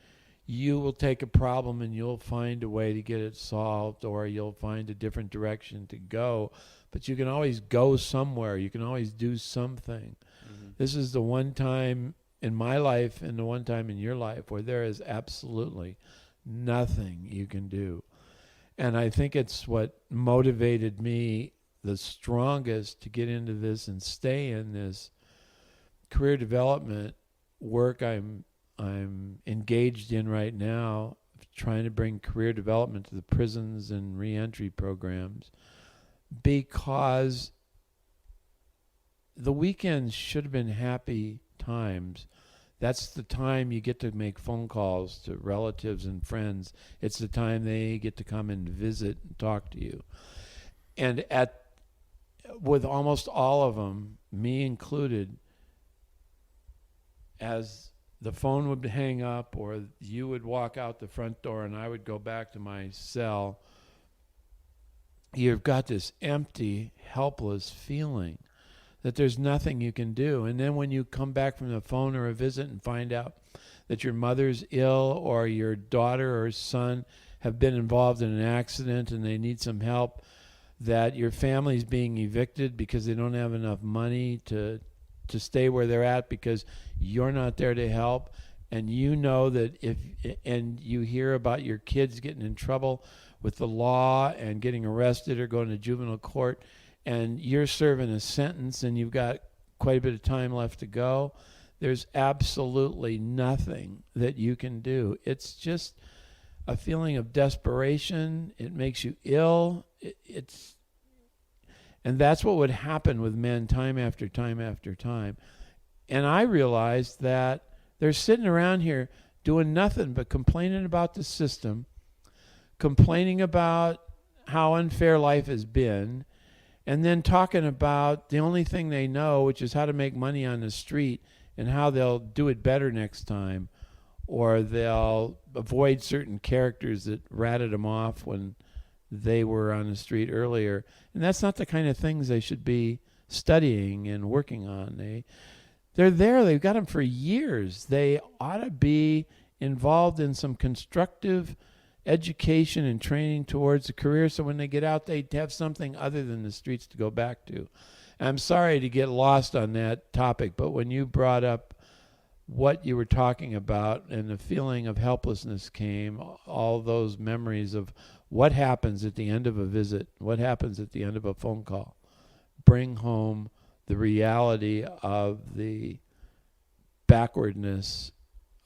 you will take a problem and you'll find a way to get it solved, or you'll find a different direction to go. But you can always go somewhere. You can always do something. Mm-hmm. This is the one time in my life and the one time in your life where there is absolutely nothing you can do. And I think it's what motivated me the strongest to get into this and stay in this career development work I'm engaged in right now, trying to bring career development to the prisons and reentry programs, because the weekends should have been happy times. That's the time you get to make phone calls to relatives and friends. It's the time they get to come and visit and talk to you. And with almost all of them, me included, as the phone would hang up or you would walk out the front door and I would go back to my cell, you've got this empty, helpless feeling that there's nothing you can do. And then when you come back from the phone or a visit and find out that your mother's ill or your daughter or son have been involved in an accident and they need some help, that your family's being evicted because they don't have enough money to stay where they're at because you're not there to help, and you know that and you hear about your kids getting in trouble with the law and getting arrested or going to juvenile court, and you're serving a sentence and you've got quite a bit of time left to go, there's absolutely nothing that you can do. It's just a feeling of desperation. It makes you ill. And that's what would happen with men time after time after time. And I realized that they're sitting around here doing nothing but complaining about the system, complaining about how unfair life has been, and then talking about the only thing they know, which is how to make money on the street and how they'll do it better next time, or they'll avoid certain characters that ratted them off when they were on the street earlier. And that's not the kind of things they should be studying and working on. They're there. They've got them for years. They ought to be involved in some constructive education and training towards a career, so when they get out, they have something other than the streets to go back to. I'm sorry to get lost on that topic, but when you brought up what you were talking about and the feeling of helplessness came, all those memories of what happens at the end of a visit, what happens at the end of a phone call, bring home the reality of the backwardness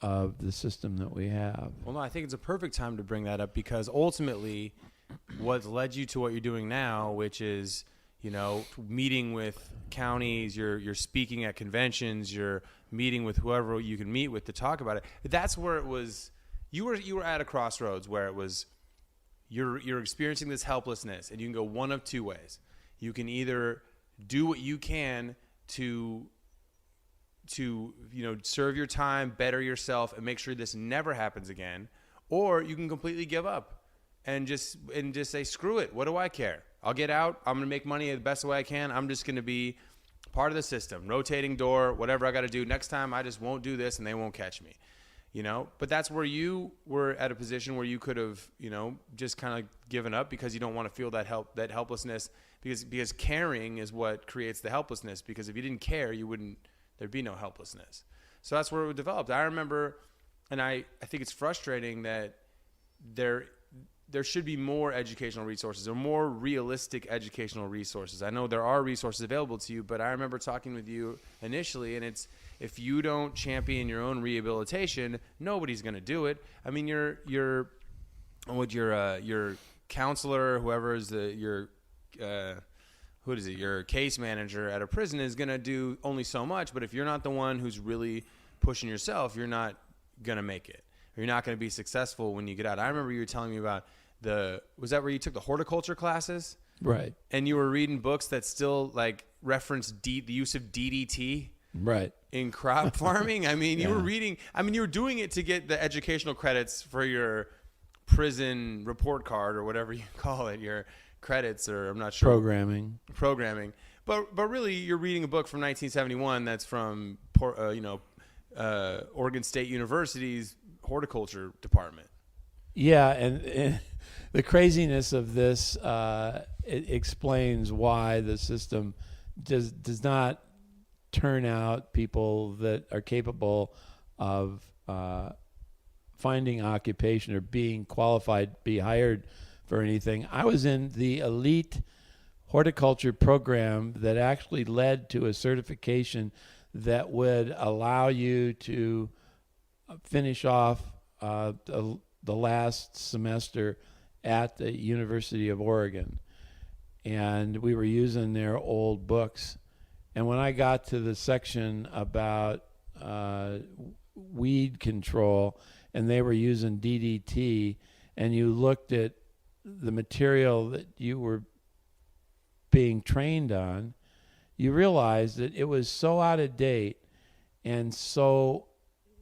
of the system that we have. Well, no, I think it's a perfect time to bring that up because ultimately what's led you to what you're doing now, which is, meeting with counties, you're speaking at conventions, you're meeting with whoever you can meet with to talk about it. That's where it was, you were at a crossroads where it was, you're experiencing this helplessness, and you can go one of two ways. You can either do what you can to serve your time, better yourself, and make sure this never happens again, or you can completely give up and just say, screw it. What do I care? I'll get out. I'm going to make money the best way I can. I'm just going to be part of the system, rotating door, whatever I got to do. Next time I just won't do this and they won't catch me. But that's where you were at a position where you could have, just kind of given up because you don't want to feel that helplessness, because caring is what creates the helplessness. Because if you didn't care, there'd be no helplessness. So that's where it developed. I remember, and I think it's frustrating that there should be more educational resources or more realistic educational resources. I know there are resources available to you, but I remember talking with you initially, and it's, if you don't champion your own rehabilitation, nobody's going to do it. I mean, your counselor, whoever is your case manager at a prison is going to do only so much. But if you're not the one who's really pushing yourself, you're not going to make it. Or you're not going to be successful when you get out. I remember you were telling me about was that where you took the horticulture classes? Right. And you were reading books that still reference the use of DDT. Right. In crop farming. I mean, you were doing it to get the educational credits for your prison report card or whatever you call it, your credits, or I'm not sure. Programming. But really, you're reading a book from 1971 that's from, Oregon State University's horticulture department. Yeah, and the craziness of this it explains why the system does not turn out people that are capable of finding occupation or being qualified to be hired for anything. I was in the elite horticulture program that actually led to a certification that would allow you to finish off the last semester at the University of Oregon. And we were using their old books. And when I got to the section about weed control, and they were using DDT, and you looked at the material that you were being trained on, you realize that it was so out of date and so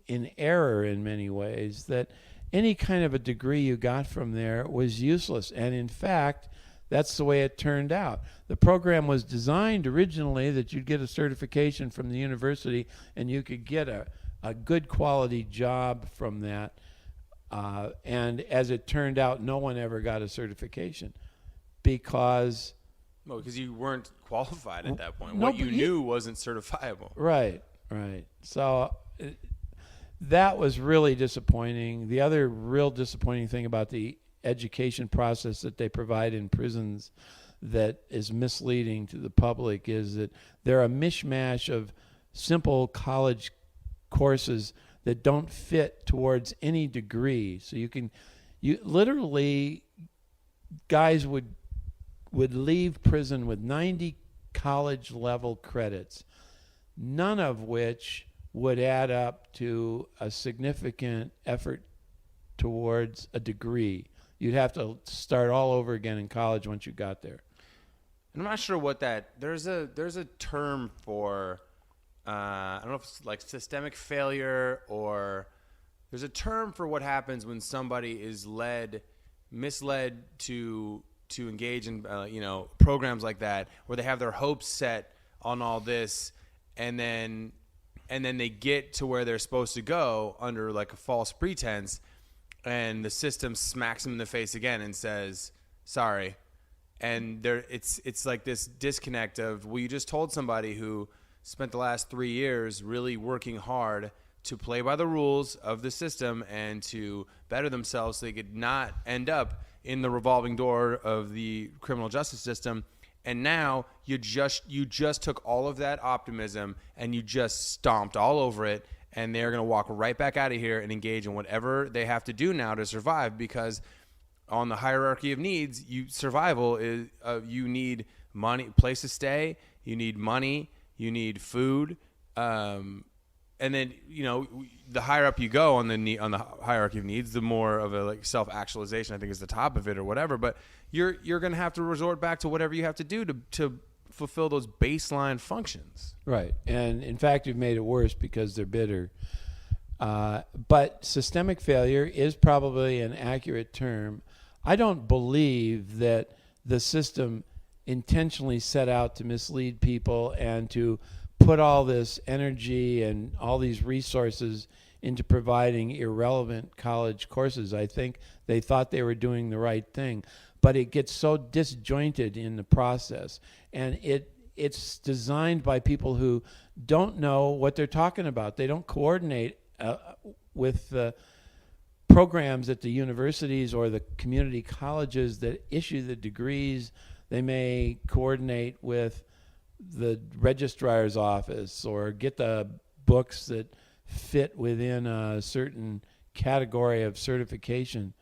in error in many ways that any kind of a degree you got from there was useless. And in fact, that's the way it turned out. The program was designed originally that you'd get a certification from the university and you could get a good quality job from that. And as it turned out, no one ever got a certification because you weren't qualified at that point. No, what you knew wasn't certifiable. Right. So that was really disappointing. The other real disappointing thing about the education process that they provide in prisons that is misleading to the public is that they're a mishmash of simple college courses that don't fit towards any degree. So you literally, guys would leave prison with 90 college level credits, none of which would add up to a significant effort towards a degree. You'd have to start all over again in college once you got there. And I'm not sure what there's a term for, I don't know if it's like systemic failure, or there's a term for what happens when somebody is misled to engage in programs like that, where they have their hopes set on all this, and then they get to where they're supposed to go under like a false pretense, and the system smacks them in the face again and says sorry. And it's like this disconnect of, well, you just told somebody who spent the last 3 years really working hard to play by the rules of the system and to better themselves so they could not end up in the revolving door of the criminal justice system. And now you just took all of that optimism and you just stomped all over it, and they're going to walk right back out of here and engage in whatever they have to do now to survive, because on the hierarchy of needs, survival is you need money, place to stay, you need money, you need food, and then the higher up you go on the hierarchy of needs, the more of a like self-actualization I think is the top of it or whatever. But you're going to have to resort back to whatever you have to do to fulfill those baseline functions. Right, and in fact, you've made it worse because they're bitter. But systemic failure is probably an accurate term. I don't believe that the system intentionally set out to mislead people and to put all this energy and all these resources into providing irrelevant college courses. I think they thought they were doing the right thing, but it gets so disjointed in the process, and it's designed by people who don't know what they're talking about. They don't coordinate with the programs at the universities or the community colleges that issue the degrees. They may coordinate with the registrar's office or get the books that fit within a certain category of certification.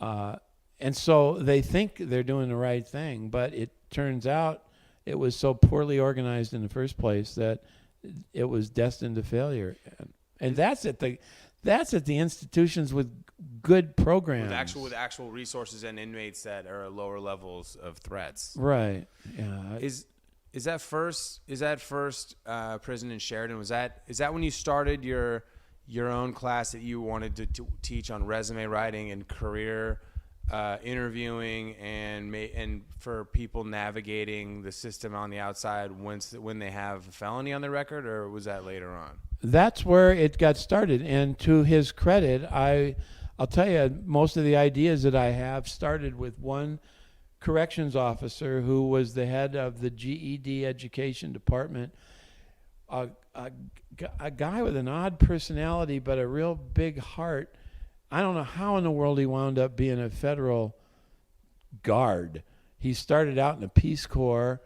And so they think they're doing the right thing, but it turns out it was so poorly organized in the first place that it was destined to failure. And that's at the institutions with good programs, with actual resources and inmates that are at lower levels of threats. Right. Yeah. Is that first prison in Sheridan? Is that when you started your own class that you wanted to teach on resume writing and career interviewing and for people navigating the system on the outside when they have a felony on their record, or was that later on? That's where it got started. And to his credit, I'll tell you, most of the ideas that I have started with one corrections officer who was the head of the GED education department, a guy with an odd personality but a real big heart. I don't know how in the world he wound up being a federal guard. He started out in the Peace Corps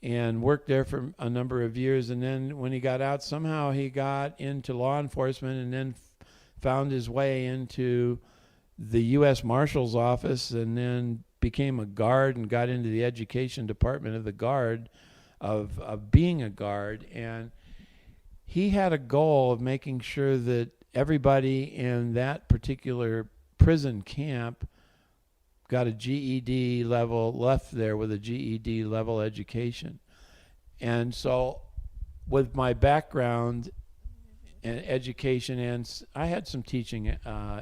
and worked there for a number of years, and then when he got out, somehow he got into law enforcement and then found his way into the U.S. Marshal's office, and then became a guard and got into the education department of the guard, of being a guard. And he had a goal of making sure that everybody in that particular prison camp got a GED level, left there with a GED level education. And so with my background in education, and I had some teaching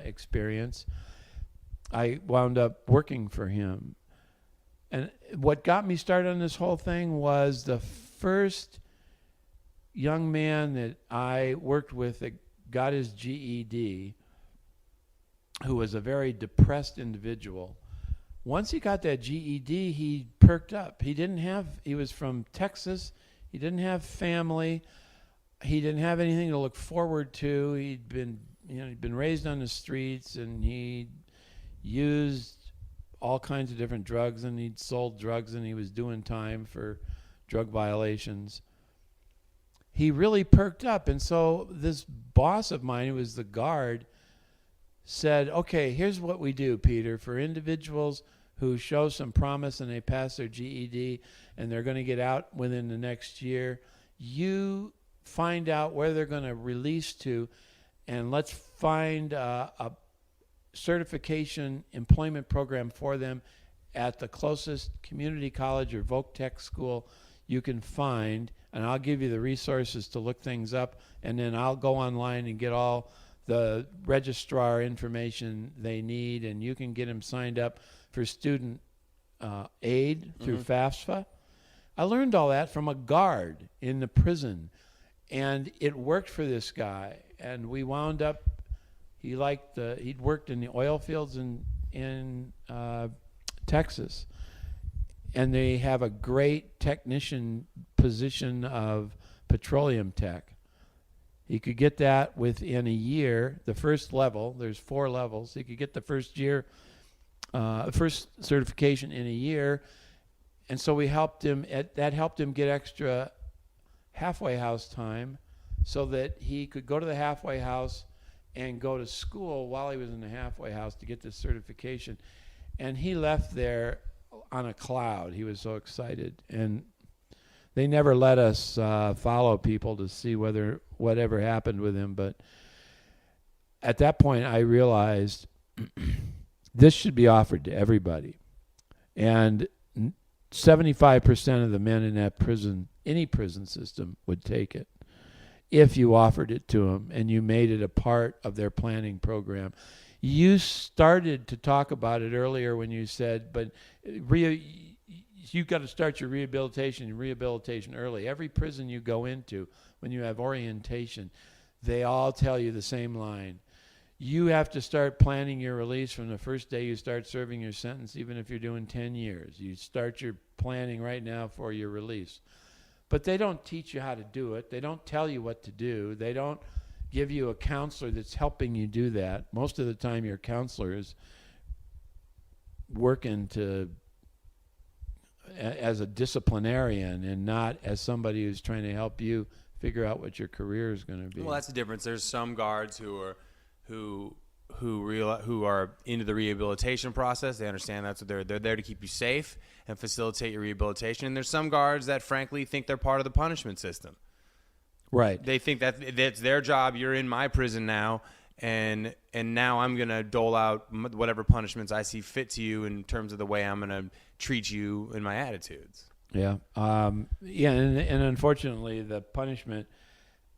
experience, I wound up working for him. And what got me started on this whole thing was the first young man that I worked with that got his GED, who was a very depressed individual. Once he got that GED, he perked up. He was from Texas. He didn't have family. He didn't have anything to look forward to. He'd been raised on the streets, and he used all kinds of different drugs, and he'd sold drugs, and he was doing time for drug violations. He really perked up, and so this boss of mine, who was the guard, said, okay, here's what we do, Peter. For individuals who show some promise and they pass their GED and they're going to get out within the next year, you find out where they're going to release to, and let's find a certification employment program for them at the closest community college or voc tech school you can find, and I'll give you the resources to look things up, and then I'll go online and get all the registrar information they need, and you can get them signed up for student aid through FAFSA. I learned all that from a guard in the prison, and it worked for this guy. And we wound up, he'd worked in the oil fields in Texas, and they have a great technician position of petroleum tech. He could get that within a year, the first level. There's 4 levels. He could get the first certification in a year. And so we helped him. That helped him get extra halfway house time so that he could go to the halfway house and go to school while he was in the halfway house to get this certification. And he left there on a cloud. He was so excited. And they never let us follow people to see whatever happened with him. But at that point, I realized this should be offered to everybody. And 75% of the men in that prison, any prison system, would take it if you offered it to them and you made it a part of their planning program. You started to talk about it earlier when you said, but you've got to start your rehabilitation early. Every prison you go into, when you have orientation, they all tell you the same line. You have to start planning your release from the first day you start serving your sentence, even if you're doing 10 years. You start your planning right now for your release. But they don't teach you how to do it. They don't tell you what to do. They don't give you a counselor that's helping you do that. Most of the time your counselor is working as a disciplinarian and not as somebody who's trying to help you figure out what your career is going to be. Well, that's the difference. There's some guards who are into the rehabilitation process. They understand that's what they're there to keep you safe and facilitate your rehabilitation. And there's some guards that frankly think they're part of the punishment system. Right. They think that that's their job. You're in my prison now, and now I'm going to dole out whatever punishments I see fit to you in terms of the way I'm going to treat you in my attitudes. Yeah. And unfortunately, the punishment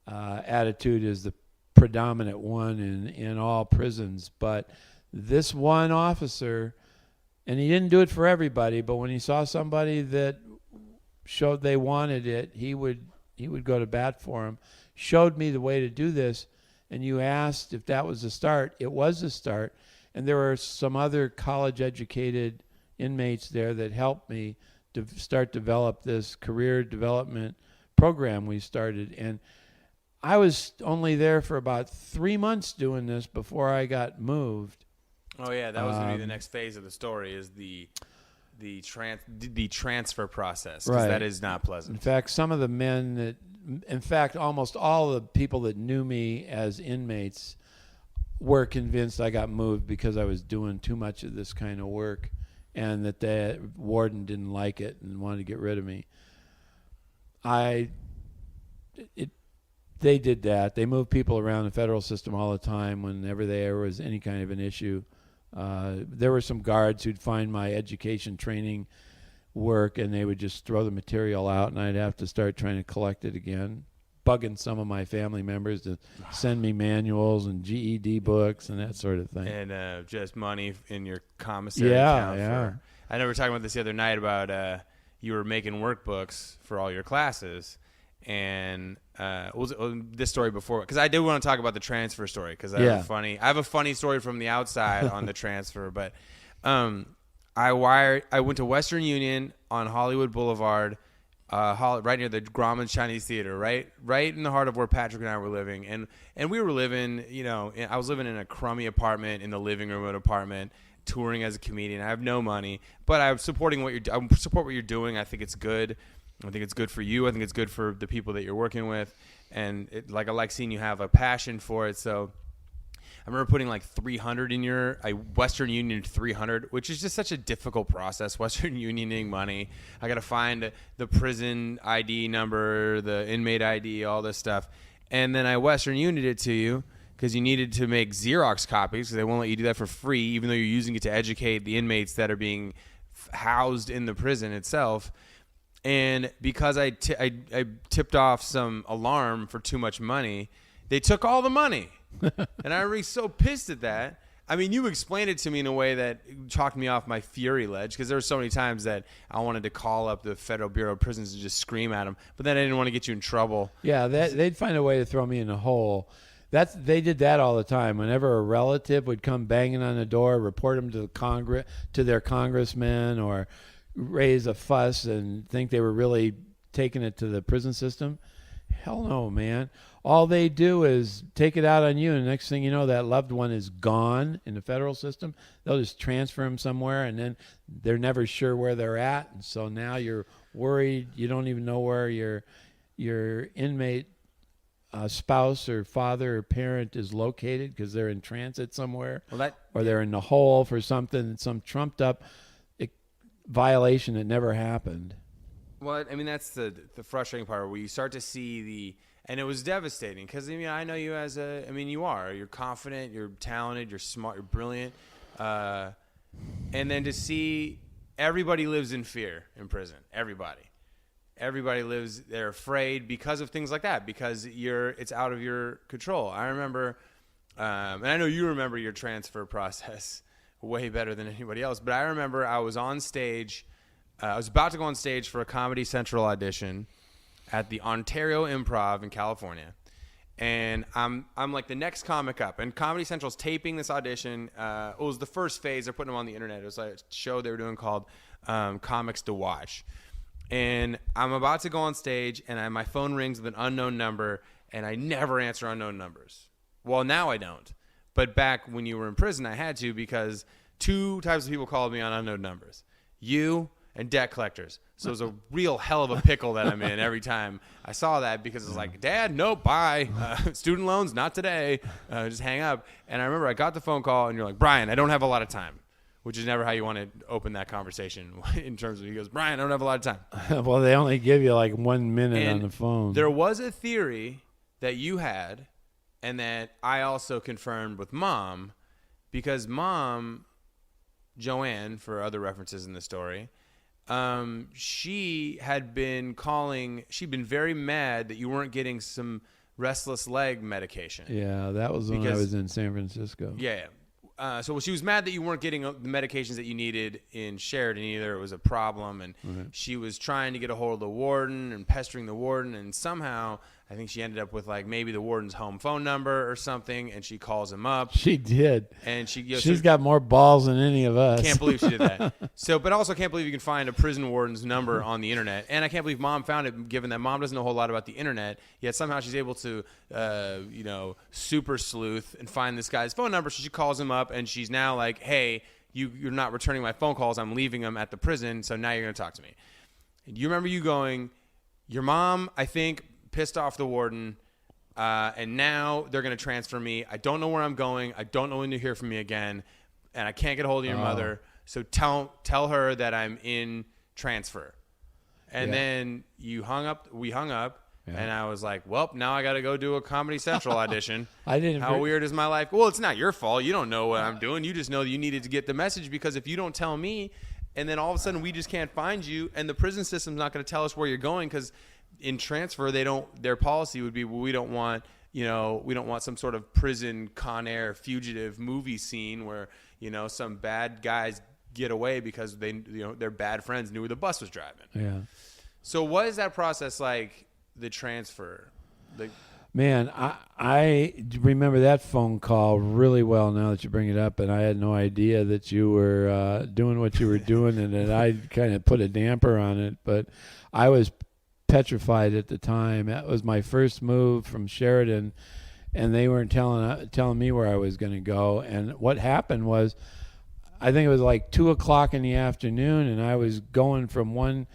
attitude is the predominant one in all prisons. But this one officer, and he didn't do it for everybody, but when he saw somebody that showed they wanted it, he would go to bat for him. Showed me the way to do this, and you asked if that was the start. It was the start, and there were some other college-educated inmates there that helped me to start develop this career development program we started. And I was only there for about 3 months doing this before I got moved. Oh yeah, that was going to be the next phase of the story, is the transfer process, because that is not pleasant. In fact, almost all the people that knew me as inmates were convinced I got moved because I was doing too much of this kind of work, and that the warden didn't like it and wanted to get rid of me. They did that. They moved people around the federal system all the time whenever there was any kind of an issue There were some guards who'd find my education training work, and they would just throw the material out, and I'd have to start trying to collect it again, bugging some of my family members to send me manuals and GED books and that sort of thing. And just money in your commissary account. Yeah. I know we were talking about this the other night about you were making workbooks for all your classes. And this story before, because I did want to talk about the transfer story, because I have a funny story from the outside on the transfer. But I went to Western Union on Hollywood Boulevard, right near the Grauman's Chinese Theater, right in the heart of where Patrick and I were living. And we were living, I was living in a crummy apartment in the living room of an apartment, touring as a comedian. I have no money, but I'm supporting I support what you're doing. I think it's good. I think it's good for you. I think it's good for the people that you're working with. And I like seeing you have a passion for it. So I remember putting like 300 in your Western Union 300, which is just such a difficult process. Western Unioning money. I got to find the prison ID number, the inmate ID, all this stuff. And then I Western Unioned it to you because you needed to make Xerox copies because they won't let you do that for free, even though you're using it to educate the inmates that are being housed in the prison itself. And because I tipped off some alarm for too much money, they took all the money. And I was so pissed at that. I mean, you explained it to me in a way that chalked me off my fury ledge, because there were so many times that I wanted to call up the Federal Bureau of Prisons and just scream at them. But then I didn't want to get you in trouble. Yeah, they'd find a way to throw me in a hole. They did that all the time. Whenever a relative would come banging on the door, report them to their congressman, or raise a fuss and think they were really taking it to the prison system. Hell no, man. All they do is take it out on you, and the next thing you know, that loved one is gone in the federal system. They'll just transfer them somewhere, and then they're never sure where they're at. And so now you're worried. You don't even know where your inmate spouse or father or parent is located because they're in transit somewhere, or they're in the hole for something, some trumped up violation that never happened. Well, I mean, that's the frustrating part, where you start to see and it was devastating, because I know you you're confident, you're talented, you're smart, you're brilliant, and then to see everybody lives in fear in prison. Everybody lives, they're afraid because of things like that, because it's out of your control. I remember, and I know you remember your transfer process way better than anybody else, but I remember I was on stage. I was about to go on stage for a Comedy Central audition at the Ontario Improv in California, and I'm like the next comic up, and Comedy Central's taping this audition. It was the first phase. They're putting them on the internet. It was like a show they were doing called Comics to Watch, and I'm about to go on stage, and my phone rings with an unknown number, and I never answer unknown numbers. Well, now I don't. But back when you were in prison, I had to, because two types of people called me on unknown numbers. You and debt collectors. So it was a real hell of a pickle that I'm in every time I saw that, because it's like, Dad, nope, bye. Student loans, not today. Just hang up. And I remember I got the phone call, and you're like, Brian, I don't have a lot of time, which is never how you want to open that conversation in terms of, he goes, Brian, I don't have a lot of time. Well, they only give you like 1 minute on the phone. There was a theory that you had, and that I also confirmed with Mom, because Mom, Joanne, for other references in the story, she'd been very mad that you weren't getting some restless leg medication. Yeah, that was when I was in San Francisco. Yeah. So she was mad that you weren't getting the medications that you needed in Sheridan either. It was a problem, and she was trying to get a hold of the warden and pestering the warden, and somehow I think she ended up with like maybe the warden's home phone number or something, and she calls him up. She did. And she's got more balls than any of us. Can't believe she did that. But also can't believe you can find a prison warden's number on the internet. And I can't believe Mom found it, given that Mom doesn't know a whole lot about the internet, yet somehow she's able to, super sleuth and find this guy's phone number. So she calls him up, and she's now like, hey, you're not returning my phone calls. I'm leaving them at the prison, so now you're going to talk to me. And you remember you going, your mom, I think, pissed off the warden, and now they're going to transfer me. I don't know where I'm going. I don't know when to hear from me again, and I can't get a hold of your mother. So tell her that I'm in transfer. And then we hung up, And I was like, well, now I got to go do a Comedy Central audition. I didn't. How weird is my life? Well, it's not your fault. You don't know what I'm doing. You just know that you needed to get the message, because if you don't tell me, and then all of a sudden we just can't find you, and the prison system's not going to tell us where you're going, because in transfer their policy would be, well, we don't want some sort of prison Con Air fugitive movie scene where some bad guys get away because their bad friends knew where the bus was driving. Yeah. So what is that process like? The transfer. Man, I remember that phone call really well now that you bring it up, and I had no idea that you were doing what you were doing, and that I kind of put a damper on it. But I was petrified at the time. That was my first move from Sheridan, and they weren't telling me where I was going to go. And what happened was, I think it was like 2:00 in the afternoon, and I was going from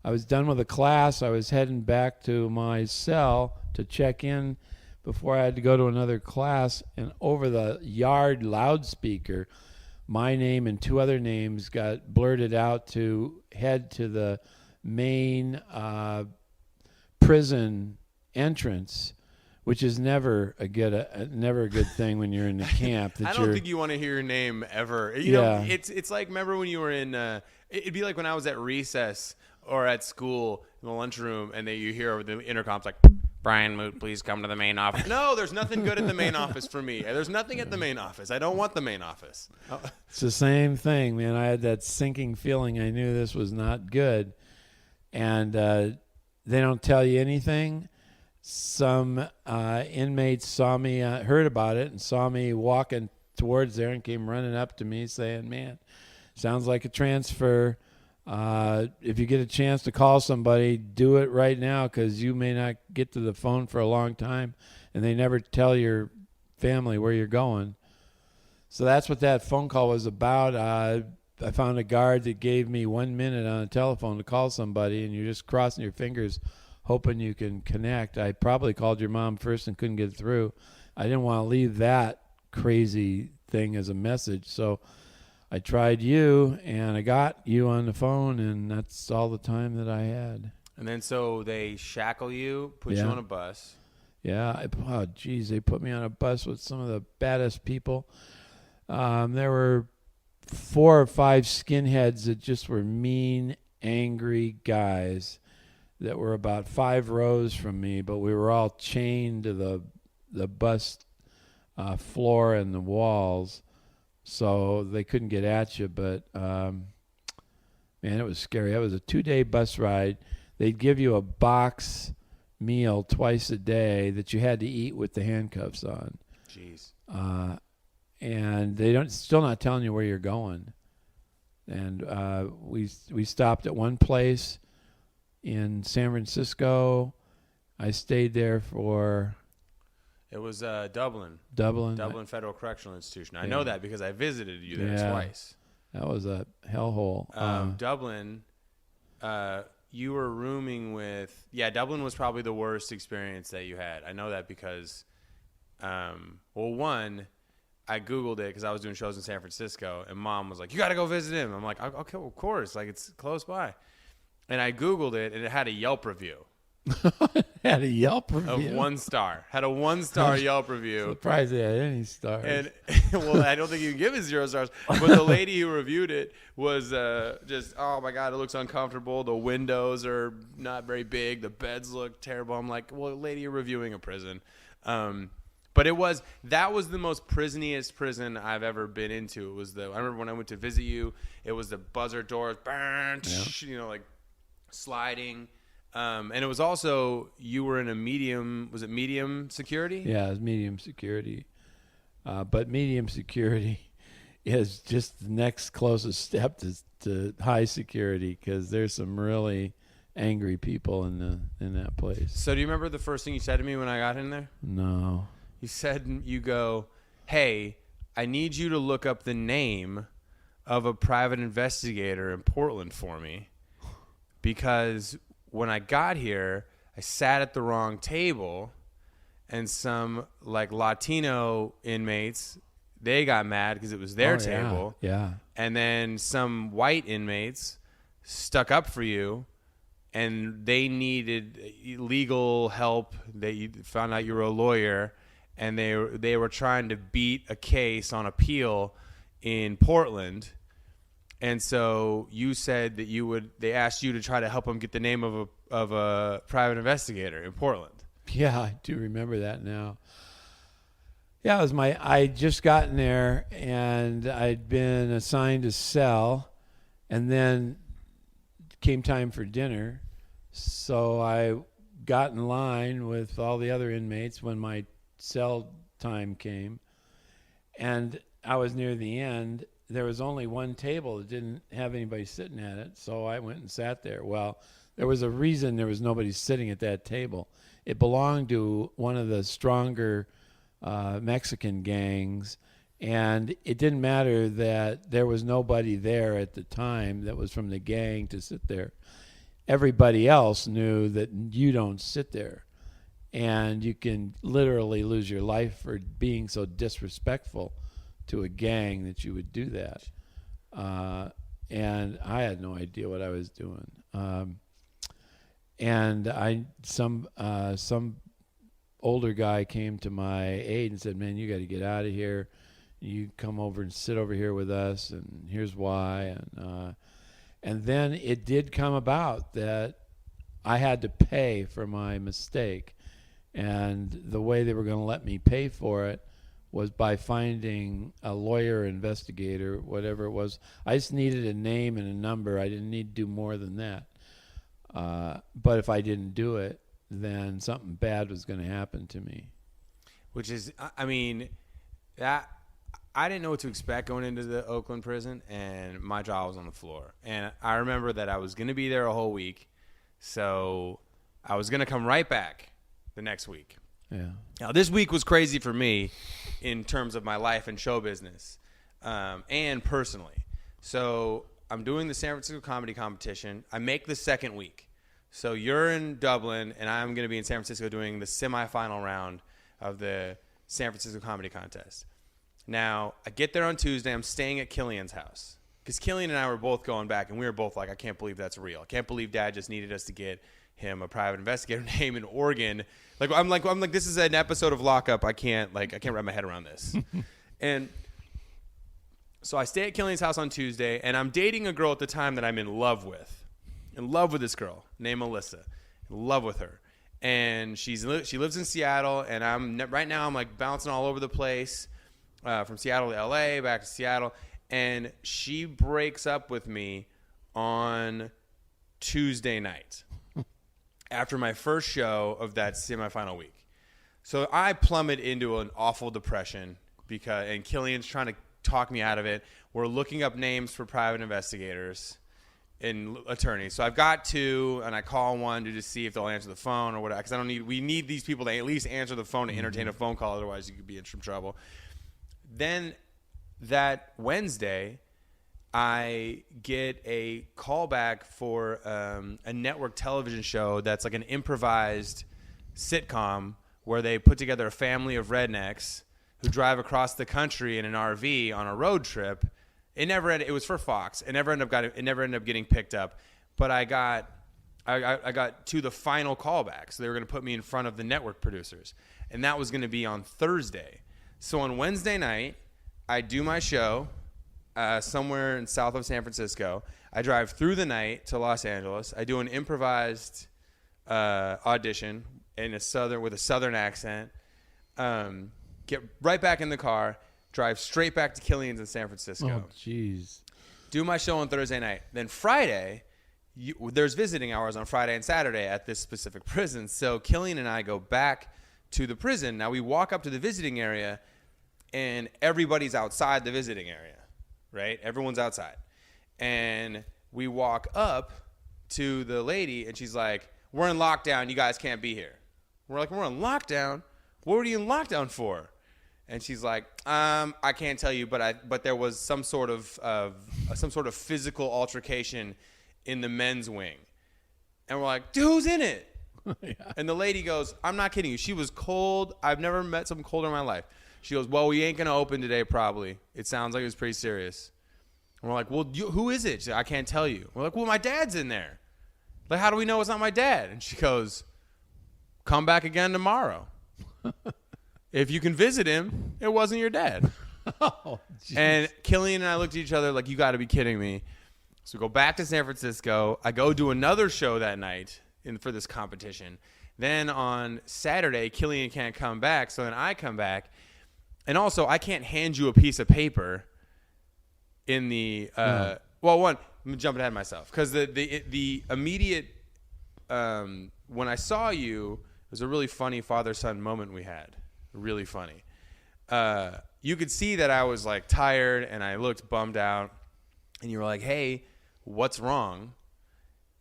I was done with a class. I was heading back to my cell to check in before I had to go to another class. And over the yard loudspeaker, my name and two other names got blurted out to head to the main prison entrance, which is never a good thing when you're in the camp. I don't think you want to hear your name ever. You know, it's like, remember when you were in it'd be like when I was at recess or at school in the lunchroom, and you hear over the intercoms like, Brian Moote, please come to the main office. No, there's nothing good at the main office for me. There's nothing at the main office. I don't want the main office. It's the same thing, man. I had that sinking feeling. I knew this was not good. And they don't tell you anything. Some inmates saw me, heard about it, and saw me walking towards there and came running up to me saying, man, sounds like a transfer. If you get a chance to call somebody, do it right now, because you may not get to the phone for a long time, and they never tell your family where you're going. So that's what that phone call was about. I found a guard that gave me 1 minute on a telephone to call somebody, and you're just crossing your fingers hoping you can connect. I probably called your mom first and couldn't get through. I didn't want to leave that crazy thing as a message, so I tried you, and I got you on the phone, and that's all the time that I had. And then so they shackle you, put you on a bus. Yeah. They put me on a bus with some of the baddest people. There were 4 or 5 skinheads that just were mean, angry guys that were about 5 rows from me, but we were all chained to the bus floor and the walls. So they couldn't get at you, but man, it was scary. That was a 2-day bus ride. They'd give you a box meal twice a day that you had to eat with the handcuffs on. Jeez. And they still not telling you where you're going. And we stopped at one place in San Francisco. I stayed there for... It was Dublin Federal Correctional Institution. I know that because I visited you there twice. That was a hellhole. Dublin, you were rooming with... Yeah, Dublin was probably the worst experience that you had. I know that because, one, I Googled it because I was doing shows in San Francisco, and Mom was like, you got to go visit him. I'm like, okay, well, of course. Like, it's close by. And I Googled it, and it had a Yelp review. Had a Yelp review of 1 star. Had a 1-star Yelp review. Surprised they had any stars. And well, I don't think you can give it 0 stars. But the lady who reviewed it was just, oh my God, it looks uncomfortable. The windows are not very big. The beds look terrible. I'm like, well, lady, you're reviewing a prison. But that was the most prisoniest prison I've ever been into. I remember when I went to visit you, it was the buzzer doors, like sliding. And it was also, you were in a medium, was it medium security? Yeah, it was medium security. But medium security is just the next closest step to high security, because there's some really angry people in that place. So do you remember the first thing you said to me when I got in there? No. You go, hey, I need you to look up the name of a private investigator in Portland for me, because when I got here, I sat at the wrong table, and some like Latino inmates, they got mad because it was their table. Yeah. And then some white inmates stuck up for you, and they needed legal help. They found out you were a lawyer, and they were trying to beat a case on appeal in Portland. And so you said that they asked you to try to help them get the name of a private investigator in Portland. Yeah, I do remember that now. Yeah, it was I'd just gotten there, and I'd been assigned a cell, and then came time for dinner. So I got in line with all the other inmates when my cell time came, and I was near the end. There was only one table that didn't have anybody sitting at it, so I went and sat there. Well, there was a reason there was nobody sitting at that table. It belonged to one of the stronger Mexican gangs, and it didn't matter that there was nobody there at the time that was from the gang to sit there. Everybody else knew that you don't sit there, and you can literally lose your life for being so disrespectful to a gang that you would do that. And I had no idea what I was doing. And some older guy came to my aid and said, "Man, you got to get out of here. You come over and sit over here with us, and here's why." And then it did come about that I had to pay for my mistake, and the way they were going to let me pay for it was by finding a lawyer, investigator, whatever it was. I just needed a name and a number. I didn't need to do more than that. But if I didn't do it, then something bad was going to happen to me. Which is, I mean, that I didn't know what to expect going into the Oakland prison, and my jaw was on the floor. And I remember that I was going to be there a whole week, so I was going to come right back the next week. Yeah. Now, this week was crazy for me in terms of my life and show business, and personally. So I'm doing the San Francisco comedy competition. I make the second week. So you're in Dublin, and I'm going to be in San Francisco doing the semifinal round of the San Francisco comedy contest. Now, I get there on Tuesday. I'm staying at Killian's house because Killian and I were both going back, and we were both like, I can't believe that's real. I can't believe Dad just needed us to get him a private investigator name in Oregon. I'm like, this is an episode of Lockup. I can't wrap my head around this. And so I stay at Killian's house on Tuesday, and I'm dating a girl at the time that I'm in love with this girl named Melissa. In love with her. And she lives in Seattle, and right now I'm like bouncing all over the place, from Seattle to LA, back to Seattle. And she breaks up with me on Tuesday night after my first show of that semifinal week. So I plummet into an awful depression and Killian's trying to talk me out of it. We're looking up names for private investigators and attorneys. So I've got two, and I call one to just see if they'll answer the phone or whatever. Because we need these people to at least answer the phone to entertain a phone call. Otherwise, you could be in some trouble. Then that Wednesday, I get a call back for a network television show that's like an improvised sitcom where they put together a family of rednecks who drive across the country in an RV on a road trip. It was for Fox. It never ended up getting picked up. But I got to the final callback. So they were going to put me in front of the network producers. And that was going to be on Thursday. So on Wednesday night, I do my show somewhere in south of San Francisco. I drive through the night to Los Angeles. I do an improvised audition with a southern accent. Get right back in the car. Drive straight back to Killian's in San Francisco. Oh, jeez. Do my show on Thursday night. Then Friday, there's visiting hours on Friday and Saturday at this specific prison. So Killian and I go back to the prison. Now we walk up to the visiting area, and everybody's outside the visiting area, right? Everyone's outside. And we walk up to the lady, and she's like, "We're in lockdown. You guys can't be here." We're like, "We're in lockdown? What are you in lockdown for?" And she's like, "I can't tell you, but there was some sort of physical altercation in the men's wing." And we're like, "Dude, who's in it?" Yeah. And the lady goes, "I'm not kidding you. She was cold. I've never met someone colder in my life." She goes, "Well, we ain't gonna open today, probably. It sounds like it was pretty serious." And we're like, "Well, who is it?" She's like, "I can't tell you." We're like, "Well, my dad's in there." Like, how do we know it's not my dad? And she goes, come back again tomorrow. If you can visit him, it wasn't your dad. Oh, and Killian and I looked at each other like, you got to be kidding me. So we go back to San Francisco. I go do another show that night for this competition. Then on Saturday, Killian can't come back, so then I come back. And also, I can't hand you a piece of paper in the well, one, I'm jumping ahead of myself because the immediate when I saw you, it was a really funny father-son moment we had. Really funny. You could see that I was like tired and I looked bummed out, and you were like, "Hey, what's wrong?"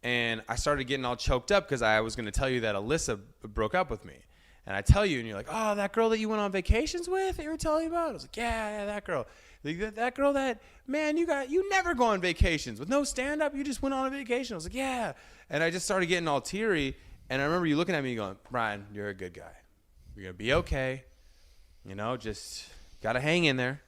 And I started getting all choked up because I was going to tell you that Alyssa broke up with me. And I tell you, and you're like, "Oh, that girl that you went on vacations with that you were telling me about?" I was like, yeah, that girl. That girl that, man, you never go on vacations. With no stand-up, you just went on a vacation. I was like, yeah. And I just started getting all teary. And I remember you looking at me going, Brian, you're a good guy. You're going to be okay. You know, just got to hang in there.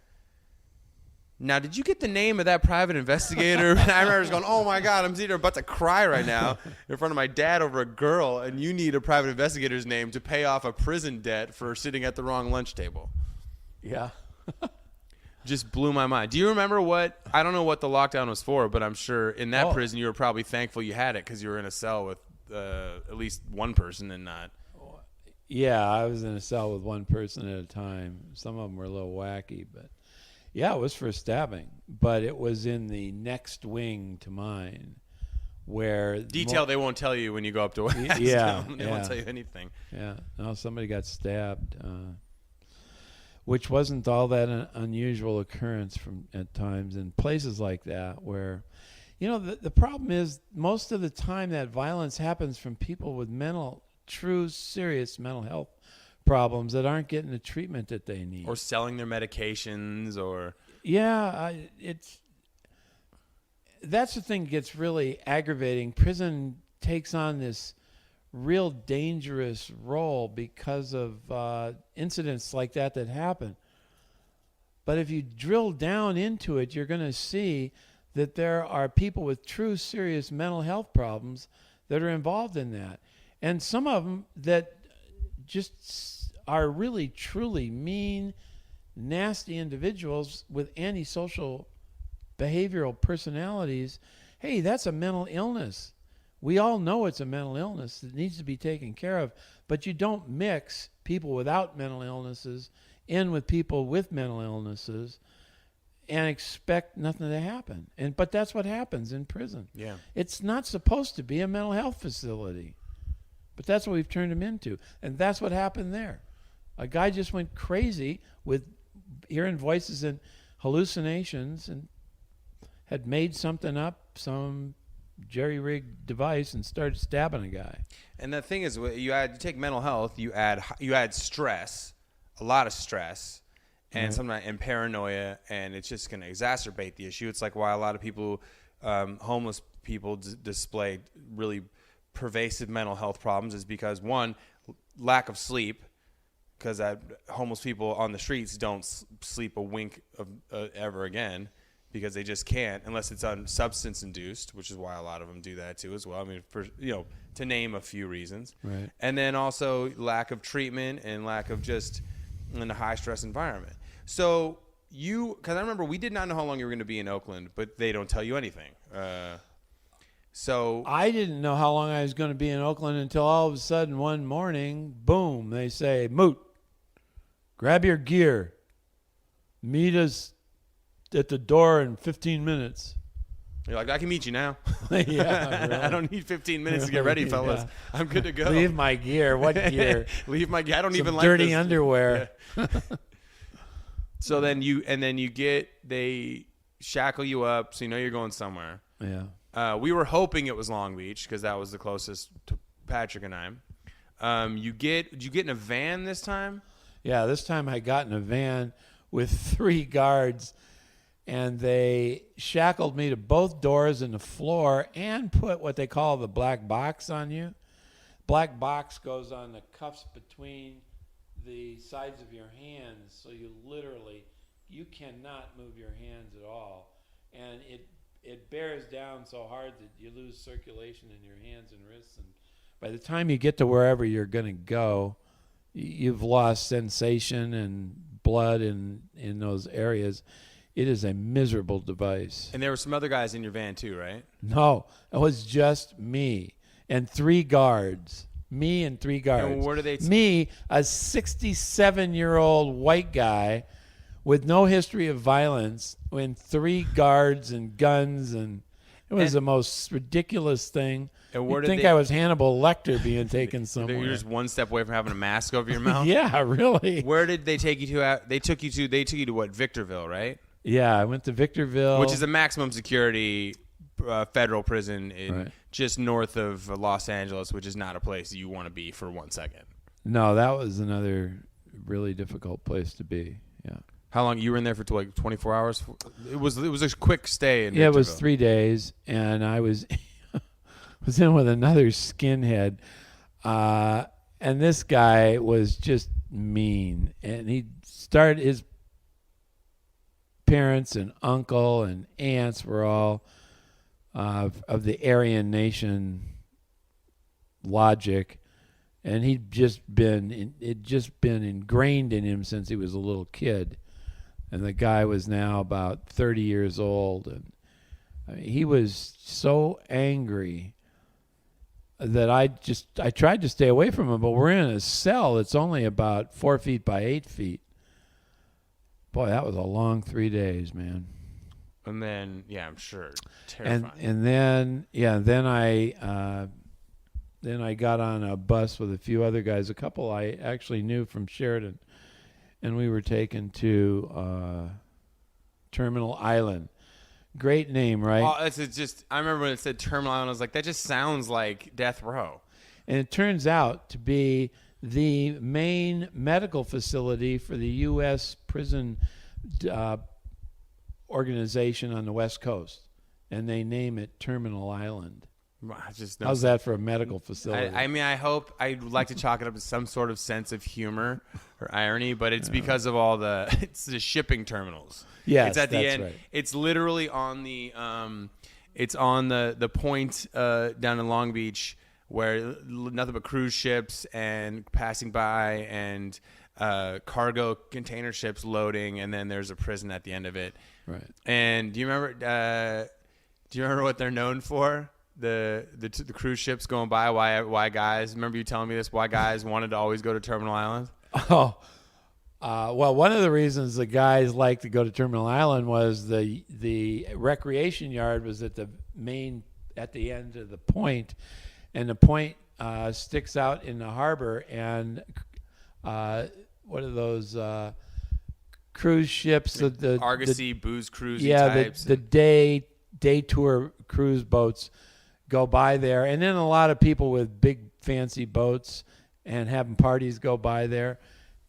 Now, did you get the name of that private investigator? And I remember just going, oh, my God, I'm either about to cry right now in front of my dad over a girl, and you need a private investigator's name to pay off a prison debt for sitting at the wrong lunch table. Yeah. Just blew my mind. Do you remember I don't know what the lockdown was for, but I'm sure in that prison you were probably thankful you had it because you were in a cell with at least one person and not. Yeah, I was in a cell with one person at a time. Some of them were a little wacky, but yeah, it was for stabbing. But it was in the next wing to mine where... Detail they won't tell you when you go up to West. Yeah. They won't tell you anything. Yeah. No, somebody got stabbed. Which wasn't all that an unusual occurrence at times in places like that where, you know, the problem is most of the time that violence happens from people with true serious mental health problems that aren't getting the treatment that they need. Or selling their medications or... Yeah, that's the thing that gets really aggravating. Prison takes on this real dangerous role because of incidents like that happen. But if you drill down into it, you're going to see that there are people with true serious mental health problems that are involved in that. And some of them that just are really, truly mean, nasty individuals with antisocial behavioral personalities. Hey, that's a mental illness. We all know it's a mental illness that needs to be taken care of, but you don't mix people without mental illnesses in with people with mental illnesses and expect nothing to happen. But that's what happens in prison. Yeah. It's not supposed to be a mental health facility, but that's what we've turned them into. And that's what happened there. A guy just went crazy with hearing voices and hallucinations and had made something up, some jerry-rigged device, and started stabbing a guy. And the thing is, you take mental health, you add stress, a lot of stress, and sometimes and paranoia, and it's just going to exacerbate the issue. It's like why a lot of people, homeless people, display really pervasive mental health problems is because one, lack of sleep, because homeless people on the streets don't sleep a wink of ever again. Because they just can't, unless it's substance induced, which is why a lot of them do that too as well. I mean, to name a few reasons. Right. And then also lack of treatment and lack of just in a high stress environment. So because I remember we did not know how long you were going to be in Oakland, but they don't tell you anything. So I didn't know how long I was going to be in Oakland until all of a sudden one morning, boom, they say, Moote, grab your gear, meet us at the door in 15 minutes. You're like, I can meet you now. Yeah, really. I don't need 15 minutes to get ready, fellas. Yeah. I'm good to go. Leave my gear. What gear? Leave my gear. I don't Some even like dirty this. underwear. Yeah. So then they shackle you up, so you know you're going somewhere. Yeah. We were hoping it was Long Beach because that was the closest to Patrick and I. Did you get in a van this time? Yeah, this time I got in a van with 3 guards. And they shackled me to both doors and the floor and put what they call the black box on you. Black box goes on the cuffs between the sides of your hands, so you cannot move your hands at all. And it bears down so hard that you lose circulation in your hands and wrists, and by the time you get to wherever you're going to go, you've lost sensation and blood in those areas. It is a miserable device. And there were some other guys in your van too, right? No, it was just me and 3 guards. Me and 3 guards. And where do they? Me, a 67-year-old white guy with no history of violence, and 3 guards and guns, and it was the most ridiculous thing. And where You'd did think they, I was Hannibal Lecter being taken somewhere. You're just one step away from having a mask over your mouth. Yeah, really. Where did they take you to? They took you to what? Victorville, right? Yeah, I went to Victorville, which is a maximum security federal prison Right. just north of Los Angeles, which is not a place you want to be for 1 second. No, that was another really difficult place to be. Yeah. How long you were in there for? Like 24 hours? It was a quick stay in Yeah, it was Victorville. 3 days, and I was was in with another skinhead, and this guy was just mean, and he started his parents and uncle and aunts were all of the Aryan Nation logic, and he'd just been ingrained in him since he was a little kid. And the guy was now about 30 years old, and he was so angry that I tried to stay away from him. But we're in a cell that's only about 4 feet by 8 feet. Boy, that was a long 3 days, man. And then, yeah, I'm sure, terrifying. And then I got on a bus with a few other guys, a couple I actually knew from Sheridan, and we were taken to Terminal Island. Great name, right? Oh, it's just. I remember when it said Terminal Island, I was like, that just sounds like death row. And it turns out to be the main medical facility for the U.S. prison organization on the West Coast, and they name it Terminal Island. How's that for a medical facility? I mean, I'd like to chalk it up to some sort of sense of humor or irony, but it's because of all it's the shipping terminals. Yes, it's at the that's end. right. It's literally on the it's on the point down in Long Beach where nothing but cruise ships and passing by and cargo container ships loading, and then there's a prison at the end of it. Right. And do you remember what they're known for? The cruise ships going by, why guys, remember you telling me this, why guys wanted to always go to Terminal Island? Oh, well, one of the reasons the guys liked to go to Terminal Island was the recreation yard was at the end of the point, and the point sticks out in the harbor, and what are those cruise ships? The Argosy, booze cruise types. The day tour cruise boats go by there, and then a lot of people with big fancy boats and having parties go by there,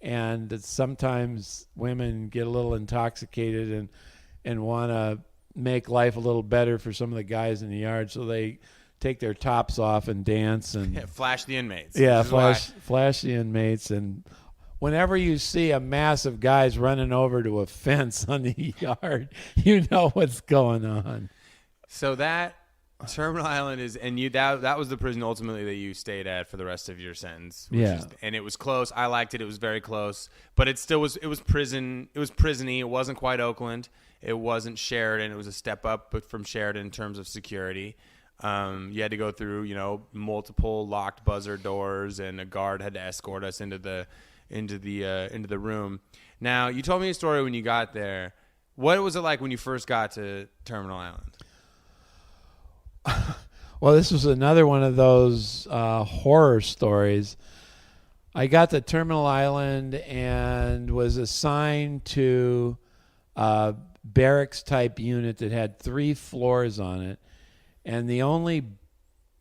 and sometimes women get a little intoxicated and want to make life a little better for some of the guys in the yard, so they take their tops off and dance and flash the inmates. Yeah, flash the inmates. And whenever you see a mass of guys running over to a fence on the yard, you know what's going on. So that Terminal Island is, and that was the prison ultimately that you stayed at for the rest of your sentence. And it was close. I liked it. It was very close, but it still was. It was prison. It was prison-y. It wasn't quite Oakland. It wasn't Sheridan. It was a step up from Sheridan in terms of security. You had to go through, multiple locked buzzer doors, and a guard had to escort us into the room. Now, you told me a story when you got there. What was it like when you first got to Terminal Island? Well, this was another one of those horror stories. I got to Terminal Island and was assigned to a barracks-type unit that had 3 floors on it, and the only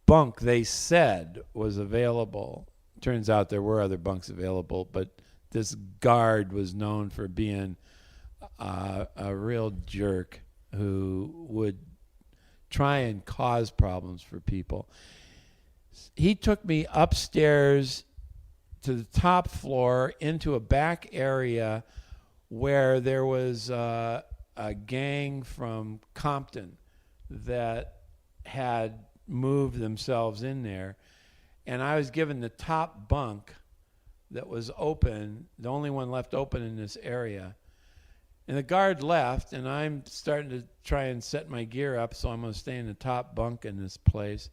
bunk they said was available. Turns out there were other bunks available, but this guard was known for being a real jerk who would try and cause problems for people. He took me upstairs to the top floor into a back area where there was a gang from Compton that had moved themselves in there. And I was given the top bunk that was open, the only one left open in this area. And the guard left, and I'm starting to try and set my gear up, so I'm going to stay in the top bunk in this place.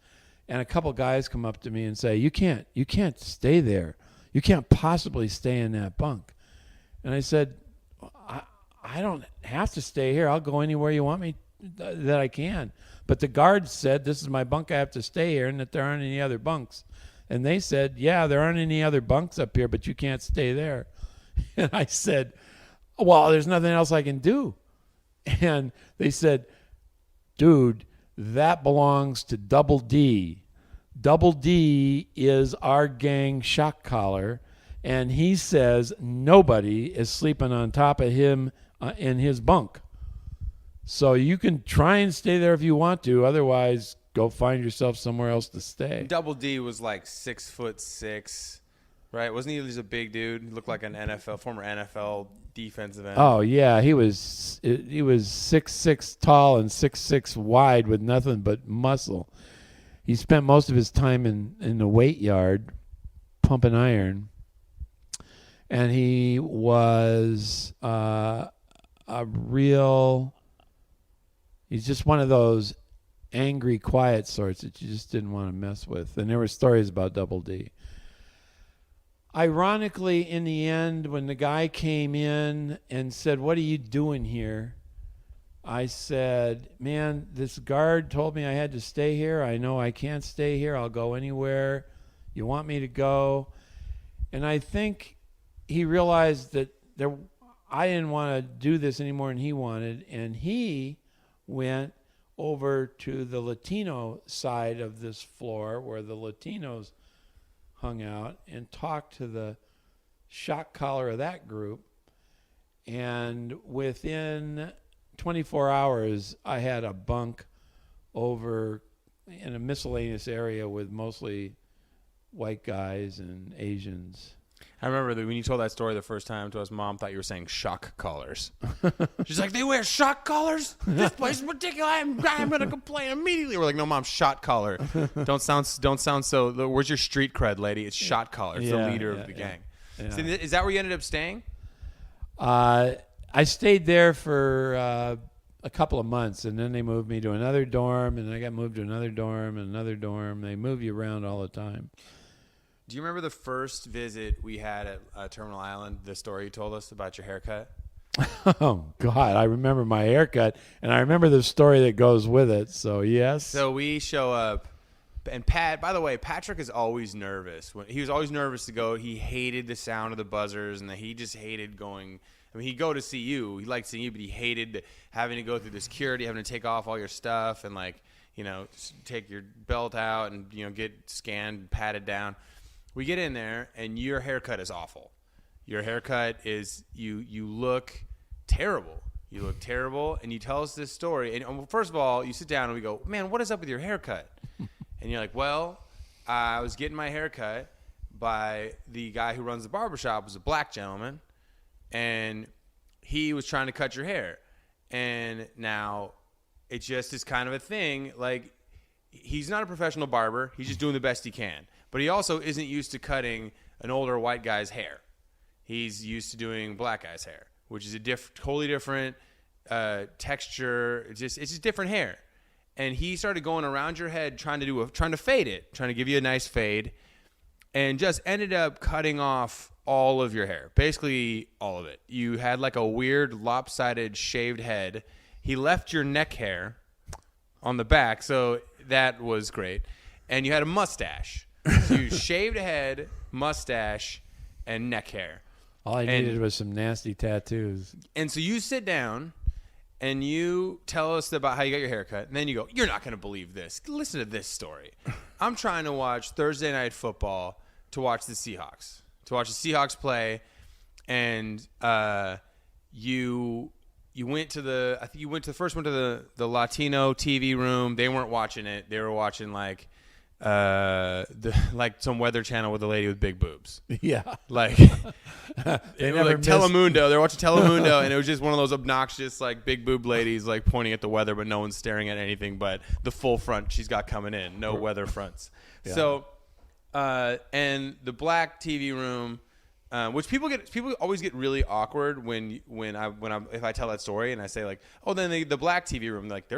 And a couple guys come up to me and say, you can't stay there. You can't possibly stay in that bunk. And I said, I don't have to stay here. I'll go anywhere you want me that I can. But the guard said, this is my bunk, I have to stay here, and that there aren't any other bunks. And they said, yeah, there aren't any other bunks up here, but you can't stay there. And I said, well, there's nothing else I can do. And they said, dude, that belongs to Double D. Double D is our gang shock collar, and he says nobody is sleeping on top of him in his bunk. So you can try and stay there if you want to. Otherwise, go find yourself somewhere else to stay. Double D was like 6'6", right? Wasn't he just a big dude? He looked like an former NFL defensive end. Oh yeah, he was 6'6" tall and 6'6" wide with nothing but muscle. He spent most of his time in the weight yard pumping iron, and he was he's just one of those angry, quiet sorts that you just didn't want to mess with. And there were stories about Double D. Ironically, in the end, when the guy came in and said, what are you doing here? I said, man, this guard told me I had to stay here. I know I can't stay here. I'll go anywhere you want me to go. And I think he realized that I didn't want to do this anymore than he wanted. And he went over to the Latino side of this floor where the Latinos hung out and talked to the shock collar of that group. And within 24 hours, I had a bunk over in a miscellaneous area with mostly white guys and Asians. I remember that when you told that story the first time to us, Mom thought you were saying shock collars. She's like, they wear shock collars? This place is ridiculous. I'm going to complain immediately. We're like, no, Mom, shot collar. Don't sound so. Where's your street cred, lady? It's shot collar. It's the leader of the gang. Yeah. So is that where you ended up staying? I stayed there for a couple of months, and then they moved me to another dorm, and I got moved to another dorm and another dorm. They move you around all the time. Do you remember the first visit we had at Terminal Island, the story you told us about your haircut? Oh, God, I remember my haircut, and I remember the story that goes with it, so yes. So we show up, and by the way, Patrick is always nervous. He was always nervous to go. He hated the sound of the buzzers, and he just hated going. I mean, he'd go to see you. He liked seeing you, but he hated having to go through the security, having to take off all your stuff, and, take your belt out and, get scanned, patted down. We get in there, and your haircut is awful. Your haircut is you look terrible. You look terrible, and you tell us this story. And first of all, you sit down, and we go, man, what is up with your haircut? And you're like, well, I was getting my haircut by the guy who runs the barbershop, was a black gentleman, and he was trying to cut your hair. And now it just is kind of a thing. Like, he's not a professional barber. He's just doing the best he can. But he also isn't used to cutting an older white guy's hair. He's used to doing black guy's hair, which is a totally different texture. It's just different hair. And he started going around your head trying to fade it, trying to give you a nice fade, and just ended up cutting off all of your hair, basically all of it. You had like a weird lopsided shaved head. He left your neck hair on the back, so that was great. And you had a mustache. So you shaved head, mustache, and neck hair. All I needed was some nasty tattoos. And so you sit down, and you tell us about how you got your haircut. And then you go, you're not going to believe this. Listen to this story. I'm trying to watch Thursday Night Football to watch the Seahawks play. And you went to the first one to the Latino TV room. They weren't watching it. They were watching, like, like some Weather Channel with a lady with big boobs. Yeah. Like, They like Telemundo. They're watching Telemundo, and it was just one of those obnoxious, like, big boob ladies, like, pointing at the weather, but no one's staring at anything but the full front she's got coming in. No weather fronts. Yeah. So, and the black TV room, which people always get really awkward if I tell that story and I say, like, oh, then the black TV room, like,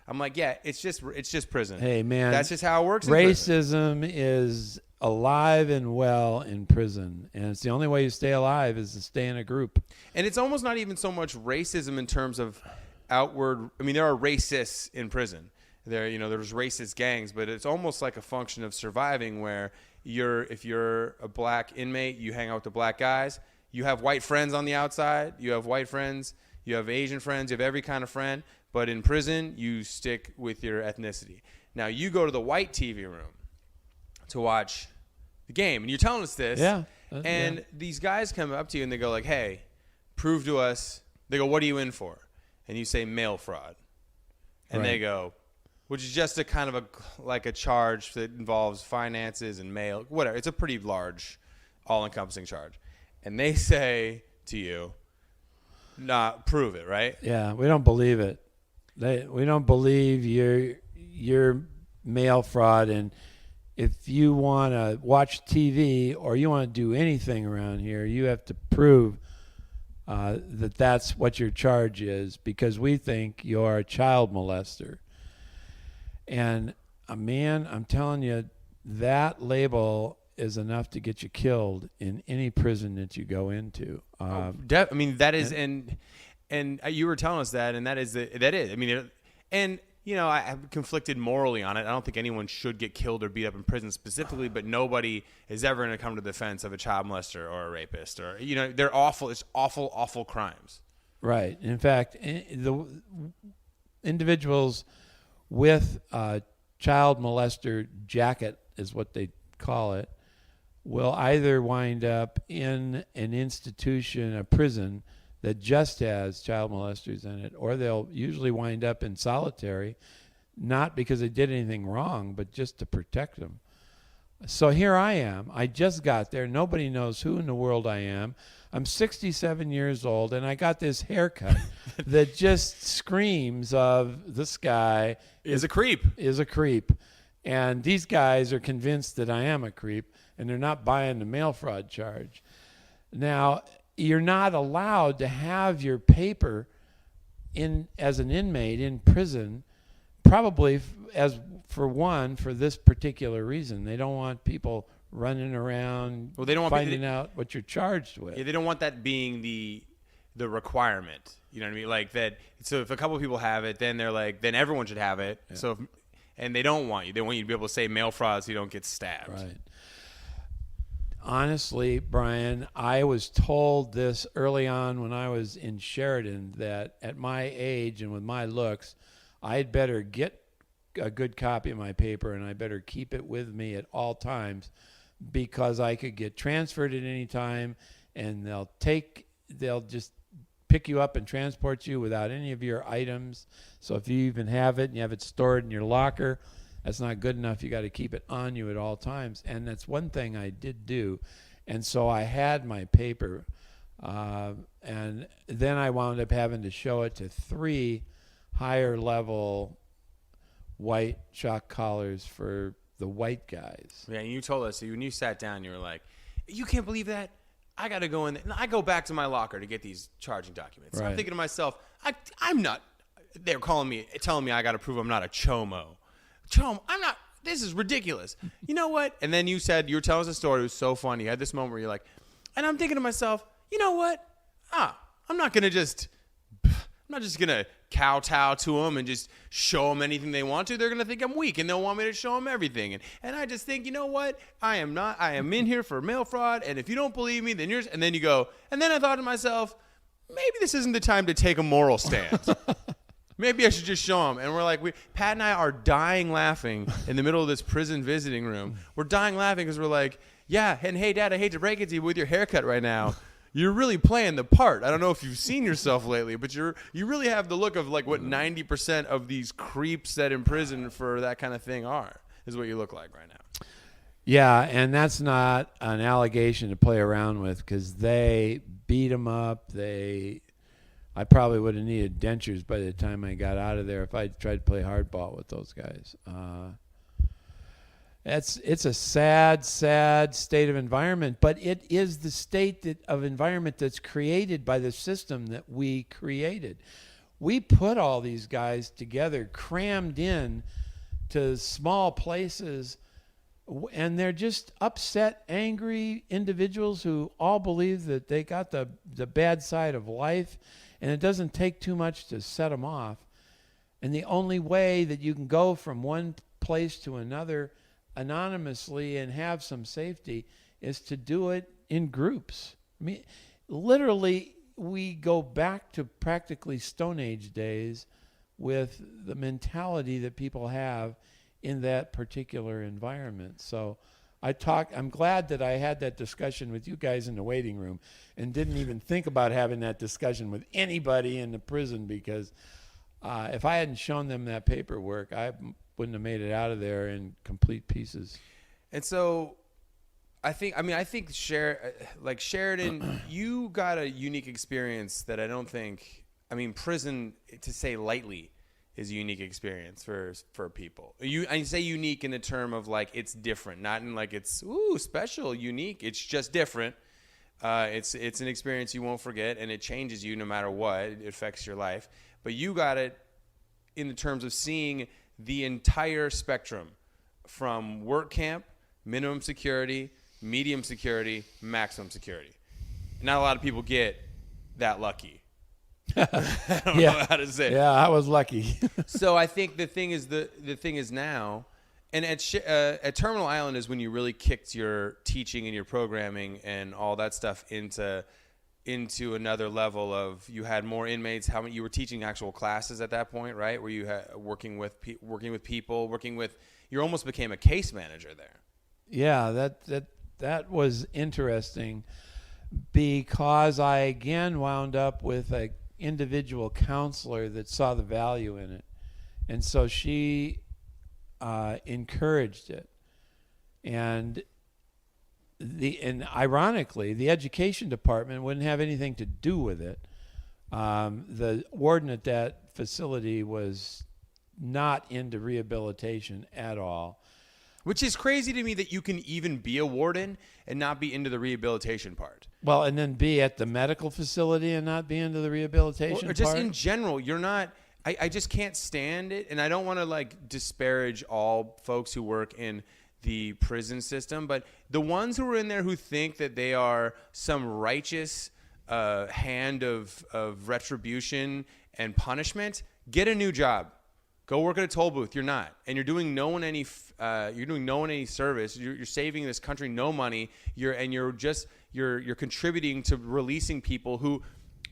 I'm like, yeah, it's just prison. Hey, man, that's just how it works. Racism is alive and well in prison, and it's the only way you stay alive is to stay in a group. And it's almost not even so much racism in terms of outward. I mean, there are racists in prison. There's racist gangs, but it's almost like a function of surviving, where if you're a black inmate, you hang out with the black guys. You have white friends on the outside. You have white friends. You have Asian friends. You have every kind of friend. But in prison, you stick with your ethnicity. Now, you go to the white TV room to watch the game, and you're telling us this. Yeah. And these guys come up to you, and they go like, hey, prove to us. They go, what are you in for? And you say mail fraud. And they go, which is just a kind of a charge that involves finances and mail, whatever. It's a pretty large, all-encompassing charge. And they say to you, prove it, right? Yeah, we don't believe it. We don't believe your mail fraud, and if you want to watch TV or you want to do anything around here, you have to prove that that's what your charge is, because we think you're a child molester. And man, I'm telling you, that label is enough to get you killed in any prison that you go into. I mean, that is, and you were telling us that, and that is. I mean, I have conflicted morally on it. I don't think anyone should get killed or beat up in prison specifically, but nobody is ever going to come to the defense of a child molester or a rapist, or they're awful. It's awful, awful crimes. Right. In fact, the individuals with a child molester jacket is what they call it, will either wind up in an institution, a prison, that just has child molesters in it, or they'll usually wind up in solitary, not because they did anything wrong, but just to protect them. So here I am. I just got there. Nobody knows who in the world I am. I'm 67 years old, and I got this haircut that just screams of this guy is a creep. And these guys are convinced that I am a creep, and they're not buying the mail fraud charge. Now, you're not allowed to have your paper as an inmate in prison, probably for this particular reason. They don't want people running around finding out what you're charged with. Yeah, they don't want that being the requirement. You know what I mean? Like that. So if a couple of people have it, then they're like, then everyone should have it. Yeah. And they don't want you. They want you to be able to say mail fraud so you don't get stabbed. Right. Honestly, Brian, I was told this early on when I was in Sheridan, that at my age and with my looks, I'd better get a good copy of my paper, and I better keep it with me at all times, because I could get transferred at any time, and they'll just pick you up and transport you without any of your items. So if you even have it and you have it stored in your locker, that's not good enough. You got to keep it on you at all times. And that's one thing I did do. And so I had my paper. And then I wound up having to show it to 3 higher level white shock collars for the white guys. Yeah, and you told us, when you sat down, you were like, you can't believe that? I got to go in there. And I go back to my locker to get these charging documents. Right. I'm thinking to myself, I'm not, they're telling me I got to prove I'm not a chomo. I'm not, this is ridiculous. You know what? And then you were telling us a story. It was so funny. You had this moment where you're like, and I'm thinking to myself, you know what? I'm not just going to kowtow to them and just show them anything they want to. They're going to think I'm weak, and they'll want me to show them everything. And I just think, you know what? I am in here for mail fraud. And if you don't believe me, then and then you go, and then I thought to myself, maybe this isn't the time to take a moral stand. Maybe I should just show them. And we're like, Pat and I are dying laughing in the middle of this prison visiting room. We're dying laughing because we're like, yeah, and hey, Dad, I hate to break it to you, with your haircut right now, you're really playing the part. I don't know if you've seen yourself lately, but you really have the look of like what 90% of these creeps that in prison for that kind of thing are. is what you look like right now. Yeah, and that's not an allegation to play around with because they beat him up. I probably would have needed dentures by the time I got out of there if I tried to play hardball with those guys. It's a sad state of environment, but it is the state of environment that's created by the system that we created. We put all these guys together, crammed in to small places, and they're just upset, angry individuals who all believe that they got the bad side of life, and it doesn't take too much to set them off. And the only way that you can go from one place to another anonymously and have some safety is to do it in groups. I mean, literally, we go back to practically Stone Age days with the mentality that people have in that particular environment. So I'm glad that I had that discussion with you guys in the waiting room and didn't even think about having that discussion with anybody in the prison, because if I hadn't shown them that paperwork, I wouldn't have made it out of there in complete pieces. And so I think Sheridan, you got a unique experience that I don't think, prison, to say lightly, is a unique experience for people. I say unique in the term of like it's different, not in like it's special, unique. It's just different. It's an experience you won't forget, and it changes you no matter what. It affects your life. But you got it in the terms of seeing the entire spectrum from work camp, minimum security, medium security, maximum security. Not a lot of people get that lucky. I don't know how to say it. Yeah, I was lucky. So I think the thing is now, and at Terminal Island is when you really kicked your teaching and your programming and all that stuff into another level of, you had more inmates. How many you were teaching actual classes at that point, right? Where you had working with people, you almost became a case manager there. Yeah, that was interesting, because I again wound up with a individual counselor that saw the value in it, and so she encouraged it, and ironically the education department wouldn't have anything to do with it. The warden at that facility was not into rehabilitation at all. Which is crazy to me that you can even be a warden and not be into the rehabilitation part. Well, and then be at the medical facility and not be into the rehabilitation or just part? in general, you're not. I just can't stand it, and I don't want to like disparage all folks who work in the prison system, but the ones who are in there who think that they are some righteous hand of retribution and punishment, get a new job. Go work at a toll booth. You're not, and you're doing no one any service. You're saving this country no money. You're contributing to releasing people who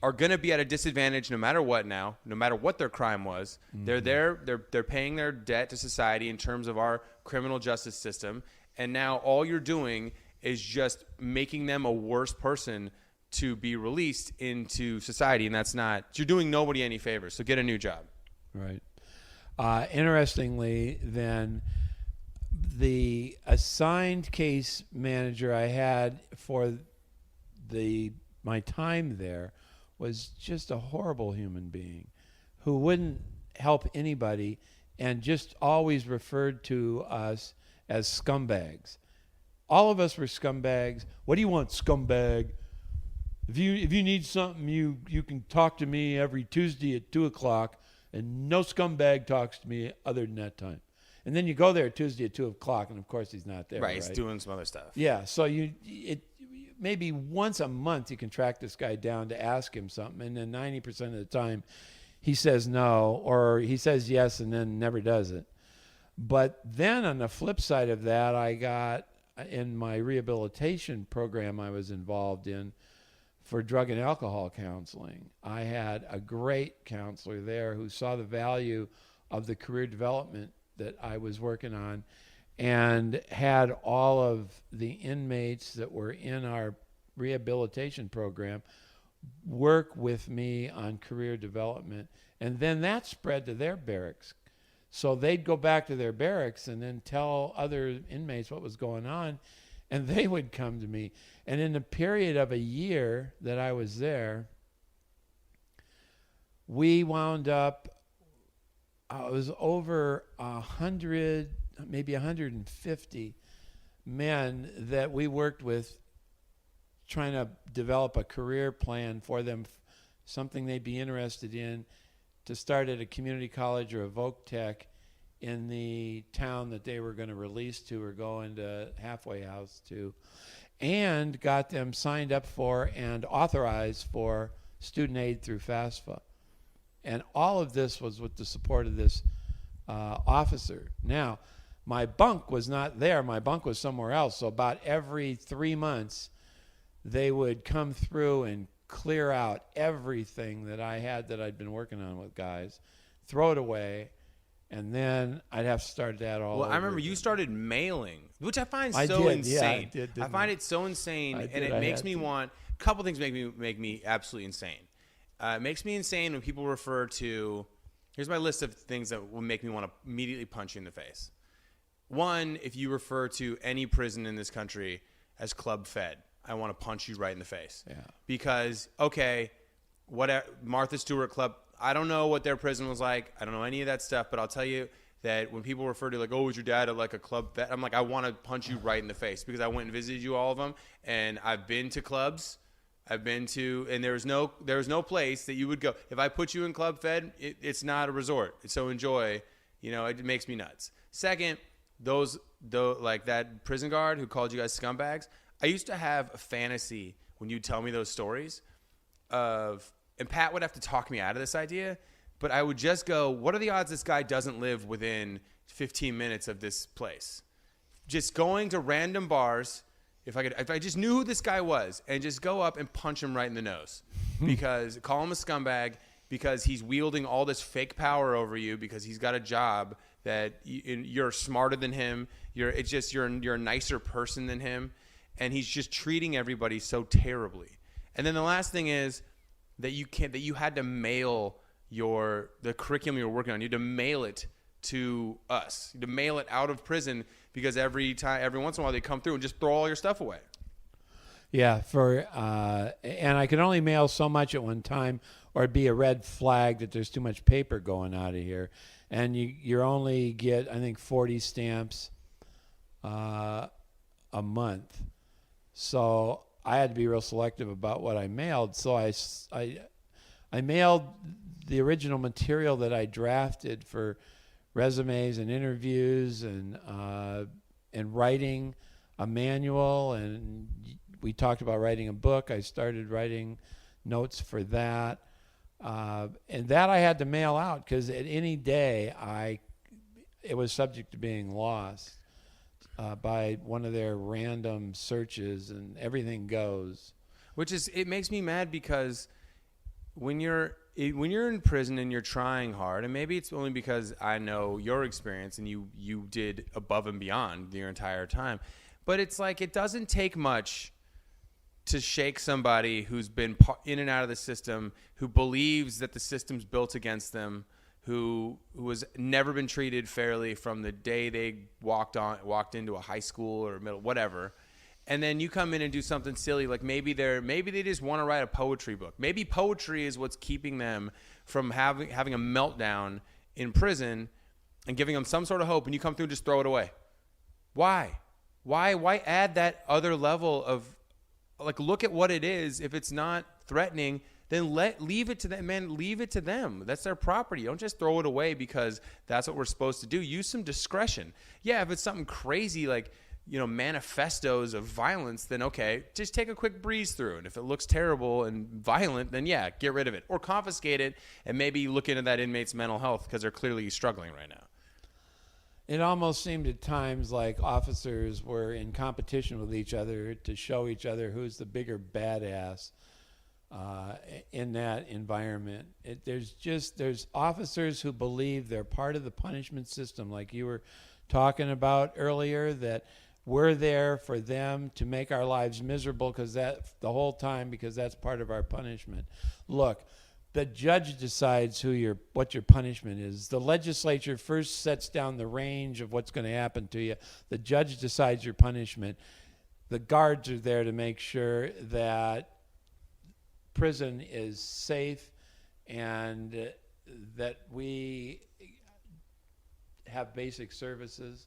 are going to be at a disadvantage no matter what now, no matter what their crime was. Mm-hmm. They're paying their debt to society in terms of our criminal justice system, and now all you're doing is just making them a worse person to be released into society, and you're doing nobody any favors. So get a new job. Right. Interestingly, then, the assigned case manager I had for my time there was just a horrible human being who wouldn't help anybody and just always referred to us as scumbags. All of us were scumbags. What do you want, scumbag? If you need something, you can talk to me every Tuesday at 2:00. And no scumbag talks to me other than that time. And then you go there Tuesday at 2:00, and of course he's not there. Right, he's doing some other stuff. Yeah, so maybe once a month you can track this guy down to ask him something, and then 90% of the time he says no, or he says yes and then never does it. But then on the flip side of that, I got in my rehabilitation program I was involved in for drug and alcohol counseling. I had a great counselor there who saw the value of the career development that I was working on, and had all of the inmates that were in our rehabilitation program work with me on career development. And then that spread to their barracks. So they'd go back to their barracks and then tell other inmates what was going on, and they would come to me. And in the period of a year that I was there, we wound up, it was over 100, maybe 150 men that we worked with, trying to develop a career plan for them, something they'd be interested in, to start at a community college or a voc tech in the town that they were going to release to or go into halfway house to, and got them signed up for and authorized for student aid through FAFSA. And all of this was with the support of this officer. Now, my bunk was not there. My bunk was somewhere else. So about every 3 months, they would come through and clear out everything that I had that I'd been working on with guys, throw it away, and then I'd have to start that all over. Well, I remember you started mailing, which I find I so did, insane. yeah, I did, I find it so insane, and it makes me want – a couple things make me absolutely insane. It makes me insane when people refer to – here's my list of things that will make me want to immediately punch you in the face. One, if you refer to any prison in this country as club fed, I want to punch you right in the face. Yeah. Because, okay, Martha Stewart Club, I don't know what their prison was like. I don't know any of that stuff, but I'll tell you that when people refer to like, oh, was your dad at like a club vet? I'm like, I want to punch you right in the face because I went and visited you all of them, and I've been to clubs. I've been to, and there's no place that you would go. If I put you in Club Fed, it's not a resort. So enjoy, it makes me nuts. Second, like that prison guard who called you guys scumbags, I used to have a fantasy when you tell me those stories and Pat would have to talk me out of this idea, but I would just go, what are the odds this guy doesn't live within 15 minutes of this place? Just going to random bars, if I just knew who this guy was, and just go up and punch him right in the nose, because call him a scumbag, because he's wielding all this fake power over you, because he's got a job that you're smarter than him, you're a nicer person than him, and he's just treating everybody so terribly. And then the last thing is that you had to mail the curriculum you're working on. You had to mail it to us. You had to mail it out of prison, because every once in a while they come through and just throw all your stuff away. Yeah, and I could only mail so much at one time, or it'd be a red flag that there's too much paper going out of here. And you only get, I think, 40 stamps a month. So I had to be real selective about what I mailed. So I mailed the original material that I drafted for resumes and interviews and writing a manual, and we talked about writing a book. I started writing notes for that, and that I had to mail out, because at any day it was subject to being lost by one of their random searches, and everything goes. It makes me mad, because when you're in prison and you're trying hard, and maybe it's only because I know your experience and you did above and beyond your entire time, but it's like it doesn't take much to shake somebody who's been in and out of the system, who believes that the system's built against them, who has never been treated fairly from the day they walked into a high school or middle, whatever. And then you come in and do something silly, like maybe they just want to write a poetry book. Maybe poetry is what's keeping them from having a meltdown in prison and giving them some sort of hope, and you come through and just throw it away. Why? Why add that other level of, like, look at what it is. If it's not threatening, then leave it to them, man. Leave it to them. That's their property. Don't just throw it away because that's what we're supposed to do. Use some discretion. Yeah, if it's something crazy like, manifestos of violence, then okay, just take a quick breeze through. And if it looks terrible and violent, then yeah, get rid of it. Or confiscate it and maybe look into that inmate's mental health, because they're clearly struggling right now. It almost seemed at times like officers were in competition with each other to show each other who's the bigger badass in that environment. There's officers who believe they're part of the punishment system, like you were talking about earlier, that we're there for them to make our lives miserable because that's part of our punishment. Look, the judge decides what your punishment is. The legislature first sets down the range of what's going to happen to you. The judge decides your punishment. The guards are there to make sure that prison is safe and that we have basic services.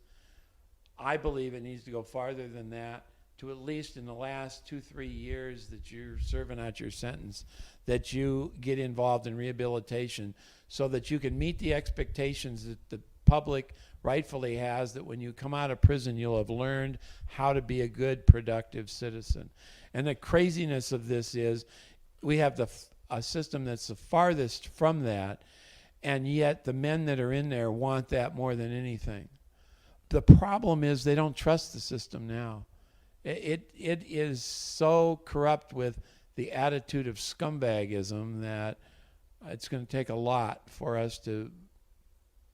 I believe it needs to go farther than that, to at least in the last 2-3 years that you're serving out your sentence, that you get involved in rehabilitation so that you can meet the expectations that the public rightfully has, that when you come out of prison, you'll have learned how to be a good, productive citizen. And the craziness of this is we have a system that's the farthest from that, and yet the men that are in there want that more than anything. The problem is they don't trust the system now. It is so corrupt with the attitude of scumbagism that it's going to take a lot for us to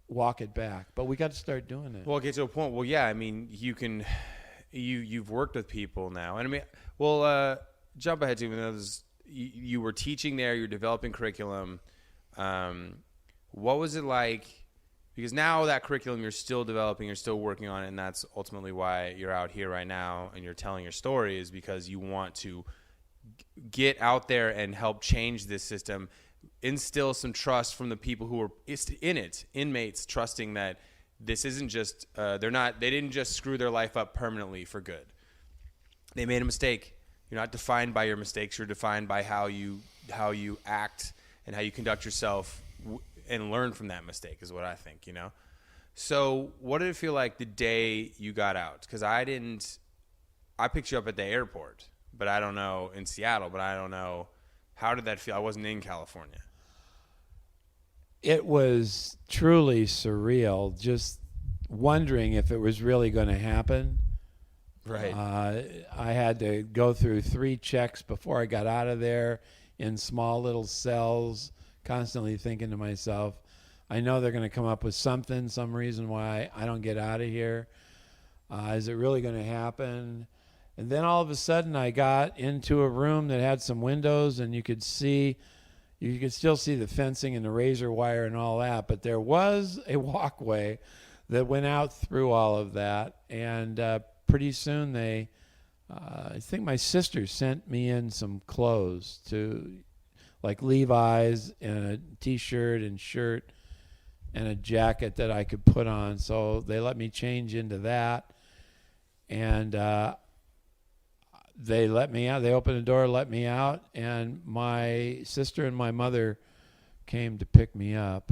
walk it back. But we got to start doing it. Well, get to a point. Well, yeah, I mean, you've worked with people now, and I mean, well, jump ahead to you were teaching there, you're developing curriculum. What was it like? Because now that curriculum you're still developing, you're still working on it, and that's ultimately why you're out here right now and you're telling your story, is because you want to get out there and help change this system, instill some trust from the people who are in it, inmates, trusting that this isn't just they didn't just screw their life up permanently for good. They made a mistake. You're not defined by your mistakes. You're defined by how you act and how you conduct yourself and learn from that mistake, is what I think, you know? So what did it feel like the day you got out? Because I picked you up at the airport, but I don't know, in Seattle, but I don't know. How did that feel? I wasn't in California. It was truly surreal, just wondering if it was really going to happen. Right. I had to go through 3 checks before I got out of there in small little cells, constantly thinking to myself, I know they're going to come up with something, some reason why I don't get out of here. Is it really going to happen? And then all of a sudden I got into a room that had some windows, and you could still see the fencing and the razor wire and all that, but there was a walkway that went out through all of that. And pretty soon I think my sister sent me in some clothes, like Levi's and a T-shirt and shirt and a jacket that I could put on. So they let me change into that. And they let me out. They opened the door, let me out. And my sister and my mother came to pick me up.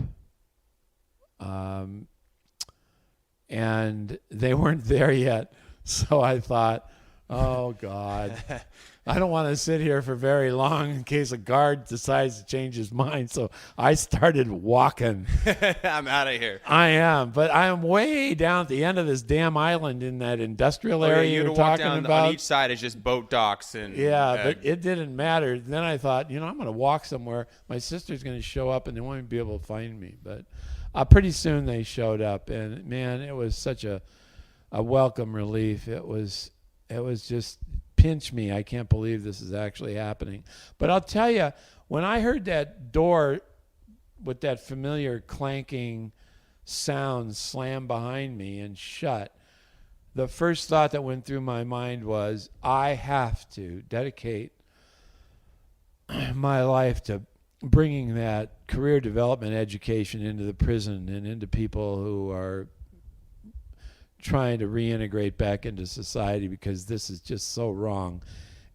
And they weren't there yet. So I thought, oh, God, I don't want to sit here for very long in case a guard decides to change his mind. So I started walking. I'm out of here. I am. But I am way down at the end of this damn island in that industrial area you're talking about. On each side is just boat docks. But it didn't matter. Then I thought, I'm going to walk somewhere. My sister's going to show up, and they won't be able to find me. But pretty soon they showed up. And, man, it was such a welcome relief. It was just pinch me. I can't believe this is actually happening. But I'll tell you, when I heard that door with that familiar clanking sound slam behind me and shut, the first thought that went through my mind was, I have to dedicate my life to bringing that career development education into the prison and into people who are trying to reintegrate back into society, because this is just so wrong,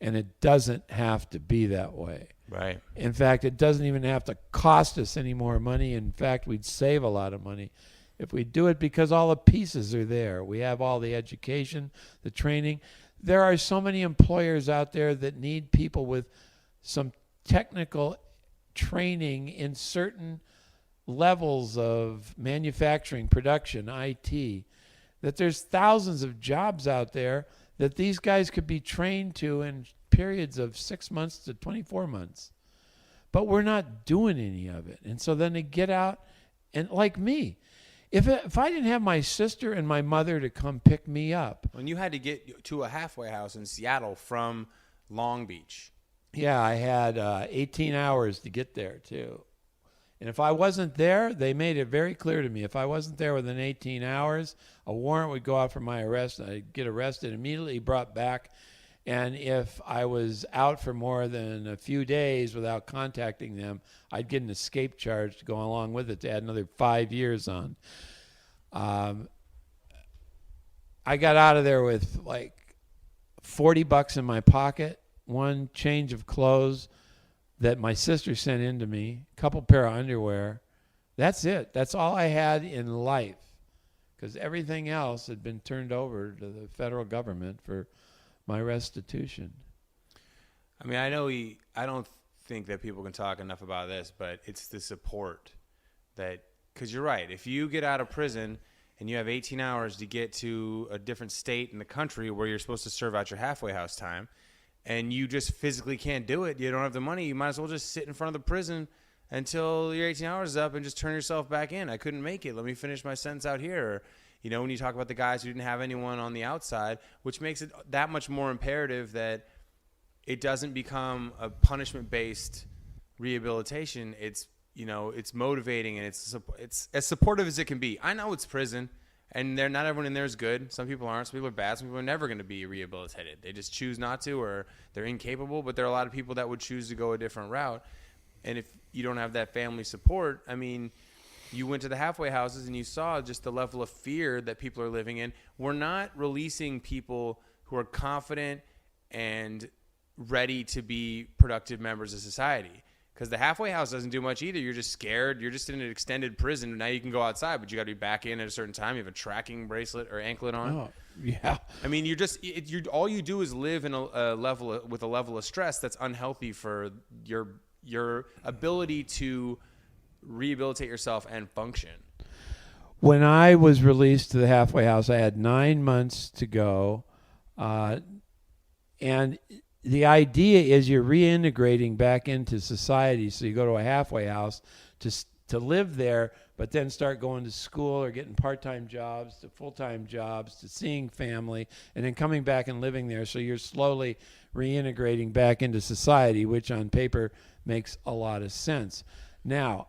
and it doesn't have to be that way. Right. In fact, it doesn't even have to cost us any more money. In fact, we'd save a lot of money if we do it, because all the pieces are there. We have all the education, the training. There are so many employers out there that need people with some technical training in certain levels of manufacturing, production, IT, that there's thousands of jobs out there that these guys could be trained to in periods of 6 months to 24 months. But we're not doing any of it. And so then they get out, and like me, if I didn't have my sister and my mother to come pick me up. When you had to get to a halfway house in Seattle from Long Beach, Yeah, I had 18 hours to get there, too. And if I wasn't there, they made it very clear to me. If I wasn't there within 18 hours, a warrant would go out for my arrest. I'd get arrested, immediately brought back. And if I was out for more than a few days without contacting them, I'd get an escape charge to go along with it to add another 5 years on. I got out of there with like $40 in my pocket, one change of clothes that my sister sent in to me, a couple pair of underwear. That's it. That's all I had in life, because everything else had been turned over to the federal government for my restitution. I mean, I don't think that people can talk enough about this, but it's the support that, because you're right. If you get out of prison and you have 18 hours to get to a different state in the country where you're supposed to serve out your halfway house time, and you just physically can't do it, you don't have the money, you might as well just sit in front of the prison until your 18 hours is up and just turn yourself back in. I couldn't make it. Let me finish my sentence out here. Or, when you talk about the guys who didn't have anyone on the outside, which makes it that much more imperative that it doesn't become a punishment-based rehabilitation. It's motivating, and it's as supportive as it can be. I know it's prison, and not everyone in there is good. Some people aren't. Some people are bad. Some people are never going to be rehabilitated. They just choose not to, or they're incapable. But there are a lot of people that would choose to go a different route. And if you don't have that family support, I mean, you went to the halfway houses and you saw just the level of fear that people are living in. We're not releasing people who are confident and ready to be productive members of society. Because the halfway house doesn't do much either. You're just scared. You're just in an extended prison. Now you can go outside, but you got to be back in at a certain time. You have a tracking bracelet or anklet on. Oh, yeah. I mean, all you do is live in with a level of stress that's unhealthy for your ability to rehabilitate yourself and function. When I was released to the halfway house, I had 9 months to go, and the idea is you're reintegrating back into society. So you go to a halfway house to live there, but then start going to school or getting part-time jobs to full-time jobs to seeing family, and then coming back and living there. So you're slowly reintegrating back into society, which on paper makes a lot of sense. Now,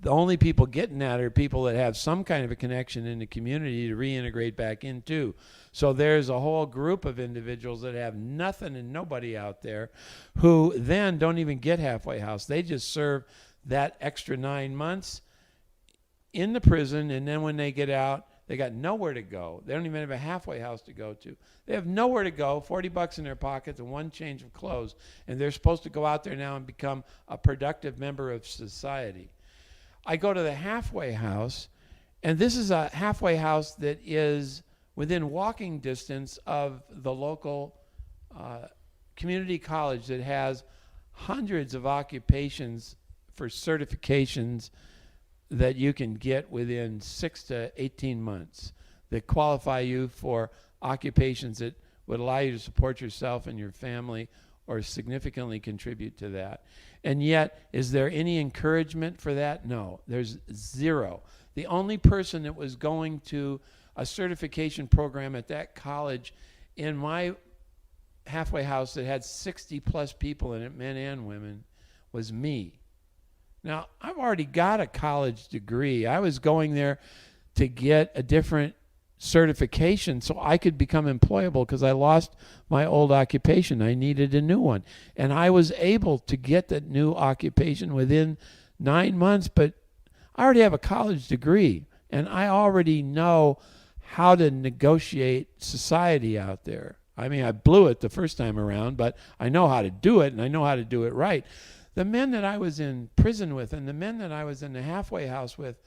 the only people getting that are people that have some kind of a connection in the community to reintegrate back into. So there's a whole group of individuals that have nothing and nobody out there who then don't even get halfway house. They just serve that extra 9 months in the prison, and then when they get out, they got nowhere to go. They don't even have a halfway house to go to. They have nowhere to go, $40 in their pockets and one change of clothes, and they're supposed to go out there now and become a productive member of society. I go to the halfway house, and this is a halfway house that is within walking distance of the local community college that has hundreds of occupations for certifications that you can get within 6 to 18 months that qualify you for occupations that would allow you to support yourself and your family or significantly contribute to that. And yet, is there any encouragement for that? No, there's zero. The only person that was going to a certification program at that college in my halfway house that had 60 plus people in it, men and women, was me. Now, I've already got a college degree. I was going there to get a different certification so I could become employable because I lost my old occupation. I needed a new one. And I was able to get that new occupation within 9 months, but I already have a college degree, and I already know how to negotiate society out there. I mean, I blew it the first time around, but I know how to do it, and I know how to do it right. The men that I was in prison with and the men that I was in the halfway house with,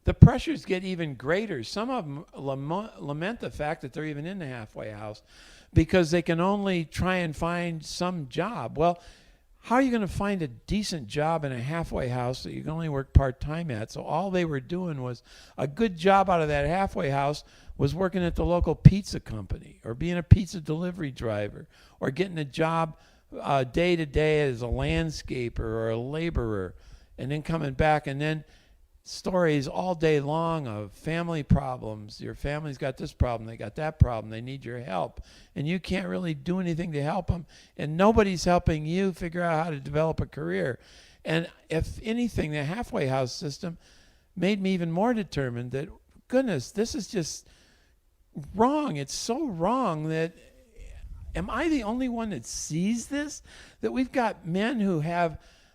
the pressures get even greater. Some of them lament the fact that they're even in the halfway house because they can only try and find some job. Well, how are you going to find a decent job in a halfway house that you can only work part-time at? So all they were doing was a good job out of that halfway house was working at the local pizza company or being a pizza delivery driver or getting a job day to day as a landscaper or a laborer and then coming back and then stories all day long of family problems. Your family's got this problem, they got that problem, they need your help, and you can't really do anything to help them, and nobody's helping you figure out how to develop a career. And if anything, the halfway house system made me even more determined that, goodness, this is just wrong. It's so wrong that, am I the only one that sees this? That we've got men who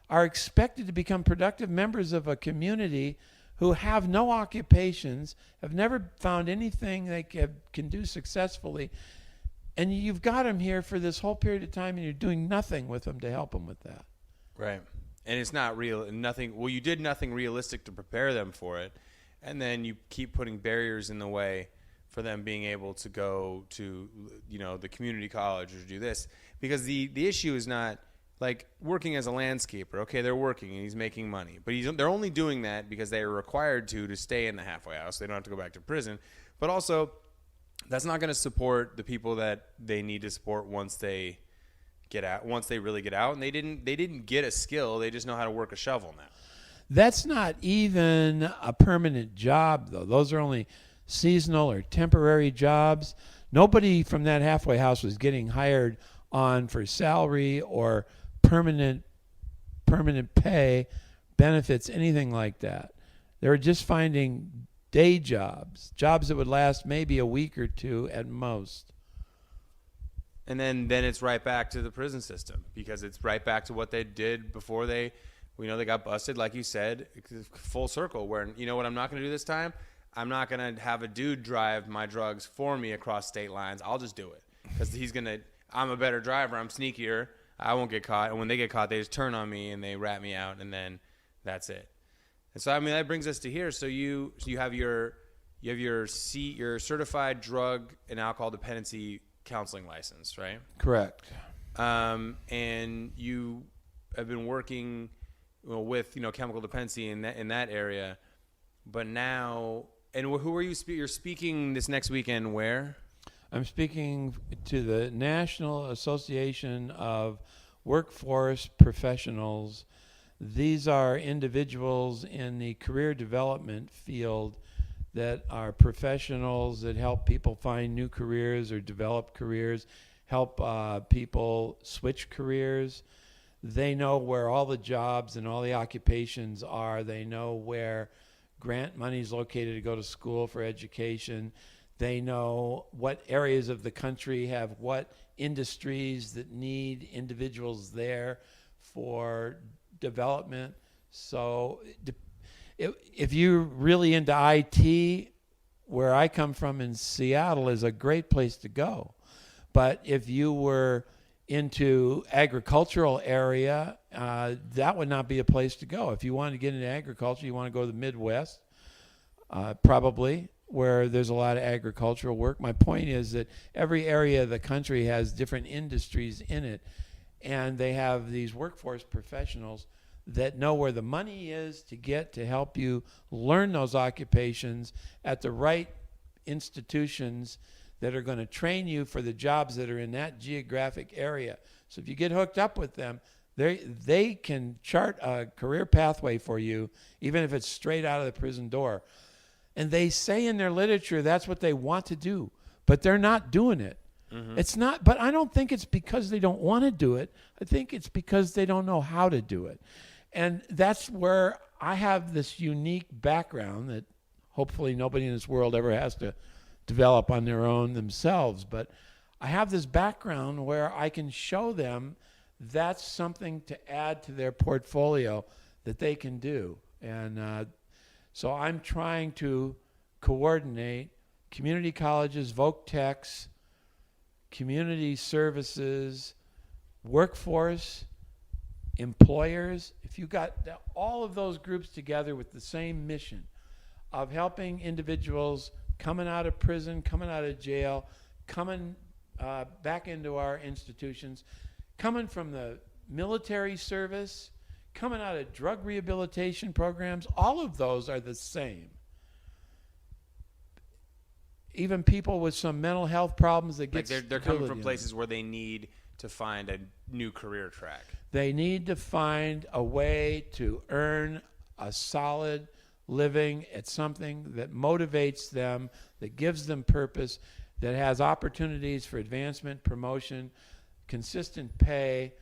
are expected to become productive members of a community who have no occupations, have never found anything they can do successfully, and you've got them here for this whole period of time, and you're doing nothing with them to help them with that. Right. And it's not real. Nothing. Well, you did nothing realistic to prepare them for it, and then you keep putting barriers in the way for them being able to go to, the community college or do this, because the issue is not like working as a landscaper. Okay, they're working and he's making money, but they're only doing that because they are required to stay in the halfway house. They don't have to go back to prison. But also, that's not going to support the people that they need to support once they get out. Once they really get out, and they didn't get a skill. They just know how to work a shovel now. That's not even a permanent job, though. Those are only seasonal or temporary jobs. Nobody from that halfway house was getting hired on for salary or permanent pay, benefits, anything like that. They were just finding day jobs that would last maybe a week or two at most. And then it's right back to the prison system, because it's right back to what they did before they got busted, like you said, full circle, where, you know what I'm not going to do this time? I'm not going to have a dude drive my drugs for me across state lines. I'll just do it, because I'm a better driver. I'm sneakier. I won't get caught. And when they get caught, they just turn on me and they rat me out, and then that's it. And so, that brings us to here. So you have your certified drug and alcohol dependency counseling license, right? Correct. And you have been working with chemical dependency in that area, but now. And who are you? You're speaking this next weekend where? I'm speaking to the National Association of Workforce Professionals. These are individuals in the career development field that are professionals that help people find new careers or develop careers, help people switch careers. They know where all the jobs and all the occupations are. They know where grant money is located to go to school for education. They know what areas of the country have what industries that need individuals there for development. So if you're really into IT, where I come from in Seattle is a great place to go. But if you were into agricultural area, that would not be a place to go. If you want to get into agriculture, you want to go to the Midwest, probably, where there's a lot of agricultural work. My point is that every area of the country has different industries in it, and they have these workforce professionals that know where the money is to get to help you learn those occupations at the right institutions that are going to train you for the jobs that are in that geographic area. So if you get hooked up with them, they can chart a career pathway for you, even if it's straight out of the prison door. And they say in their literature that's what they want to do, but they're not doing it. Mm-hmm. It's not, but I don't think it's because they don't want to do it. I think it's because they don't know how to do it. And that's where I have this unique background that hopefully nobody in this world ever has to develop on their own themselves. But I have this background where I can show them that's something to add to their portfolio that they can do. And so I'm trying to coordinate community colleges, voc techs, community services, workforce, employers. If you got all of those groups together with the same mission of helping individuals coming out of prison, coming out of jail, coming back into our institutions, coming from the military service, coming out of drug rehabilitation programs, all of those are the same. Even people with some mental health problems that get they're coming from places where they need to find a new career track. They need to find a way to earn a solid living at something that motivates them, that gives them purpose, that has opportunities for advancement, promotion, consistent pay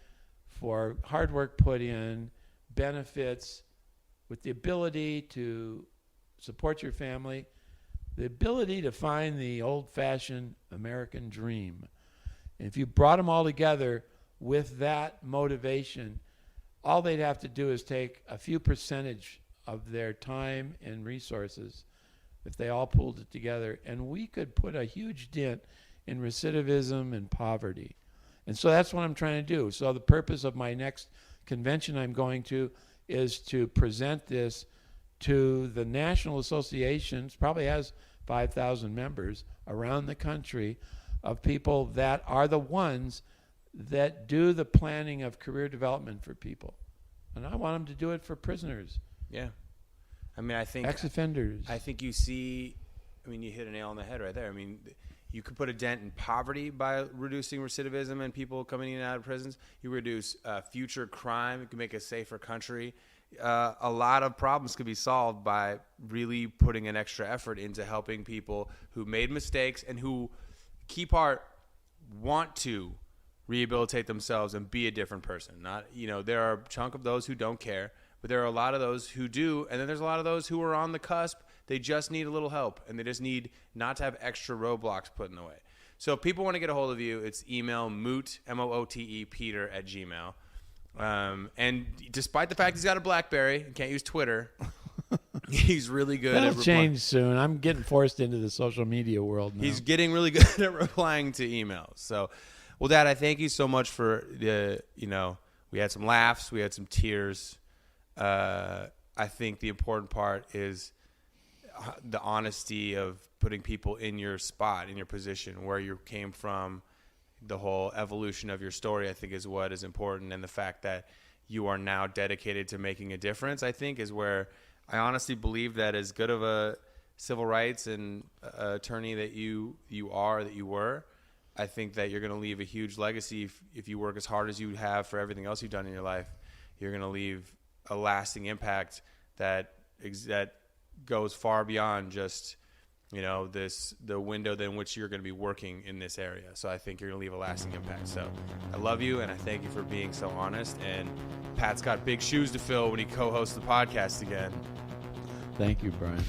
for hard work put in, benefits, with the ability to support your family, the ability to find the old-fashioned American dream. And if you brought them all together with that motivation, all they'd have to do is take a few percentage of their time and resources if they all pulled it together, and we could put a huge dent in recidivism and poverty. And so that's what I'm trying to do. So the purpose of my next convention I'm going to is to present this to the national associations, probably has 5,000 members around the country, of people that are the ones that do the planning of career development for people. And I want them to do it for prisoners. Yeah. I mean, I think ex-offenders. I think you see, I mean, you hit a nail on the head right there. I mean, you could put a dent in poverty by reducing recidivism and people coming in and out of prisons. You reduce future crime. You can make a safer country. A lot of problems could be solved by really putting an extra effort into helping people who made mistakes and who, key part, want to rehabilitate themselves and be a different person. Not, there are a chunk of those who don't care, but there are a lot of those who do, and then there's a lot of those who are on the cusp. They just need a little help, and they just need not to have extra roadblocks put in the way. So if people want to get a hold of you, it's email Moote, M-O-O-T-E, Peter @gmail. And despite the fact he's got a BlackBerry and can't use Twitter, he's really good That'll at replying. change soon. I'm getting forced into the social media world now. He's getting really good at replying to emails. So, well, Dad, I thank you so much for we had some laughs, we had some tears. I think the important part is the honesty of putting people in your spot, in your position, where you came from. The whole evolution of your story, I think, is what is important. And the fact that you are now dedicated to making a difference, I think, is where I honestly believe that as good of a civil rights and attorney that you were, I think that you're going to leave a huge legacy if you work as hard as you have for everything else you've done in your life. You're going to leave a lasting impact that goes far beyond just the window in which you're going to be working in this area. So I think you're going to leave a lasting impact. So I love you, and I thank you for being so honest. And Pat's got big shoes to fill when he co-hosts the podcast again. Thank you, Brian.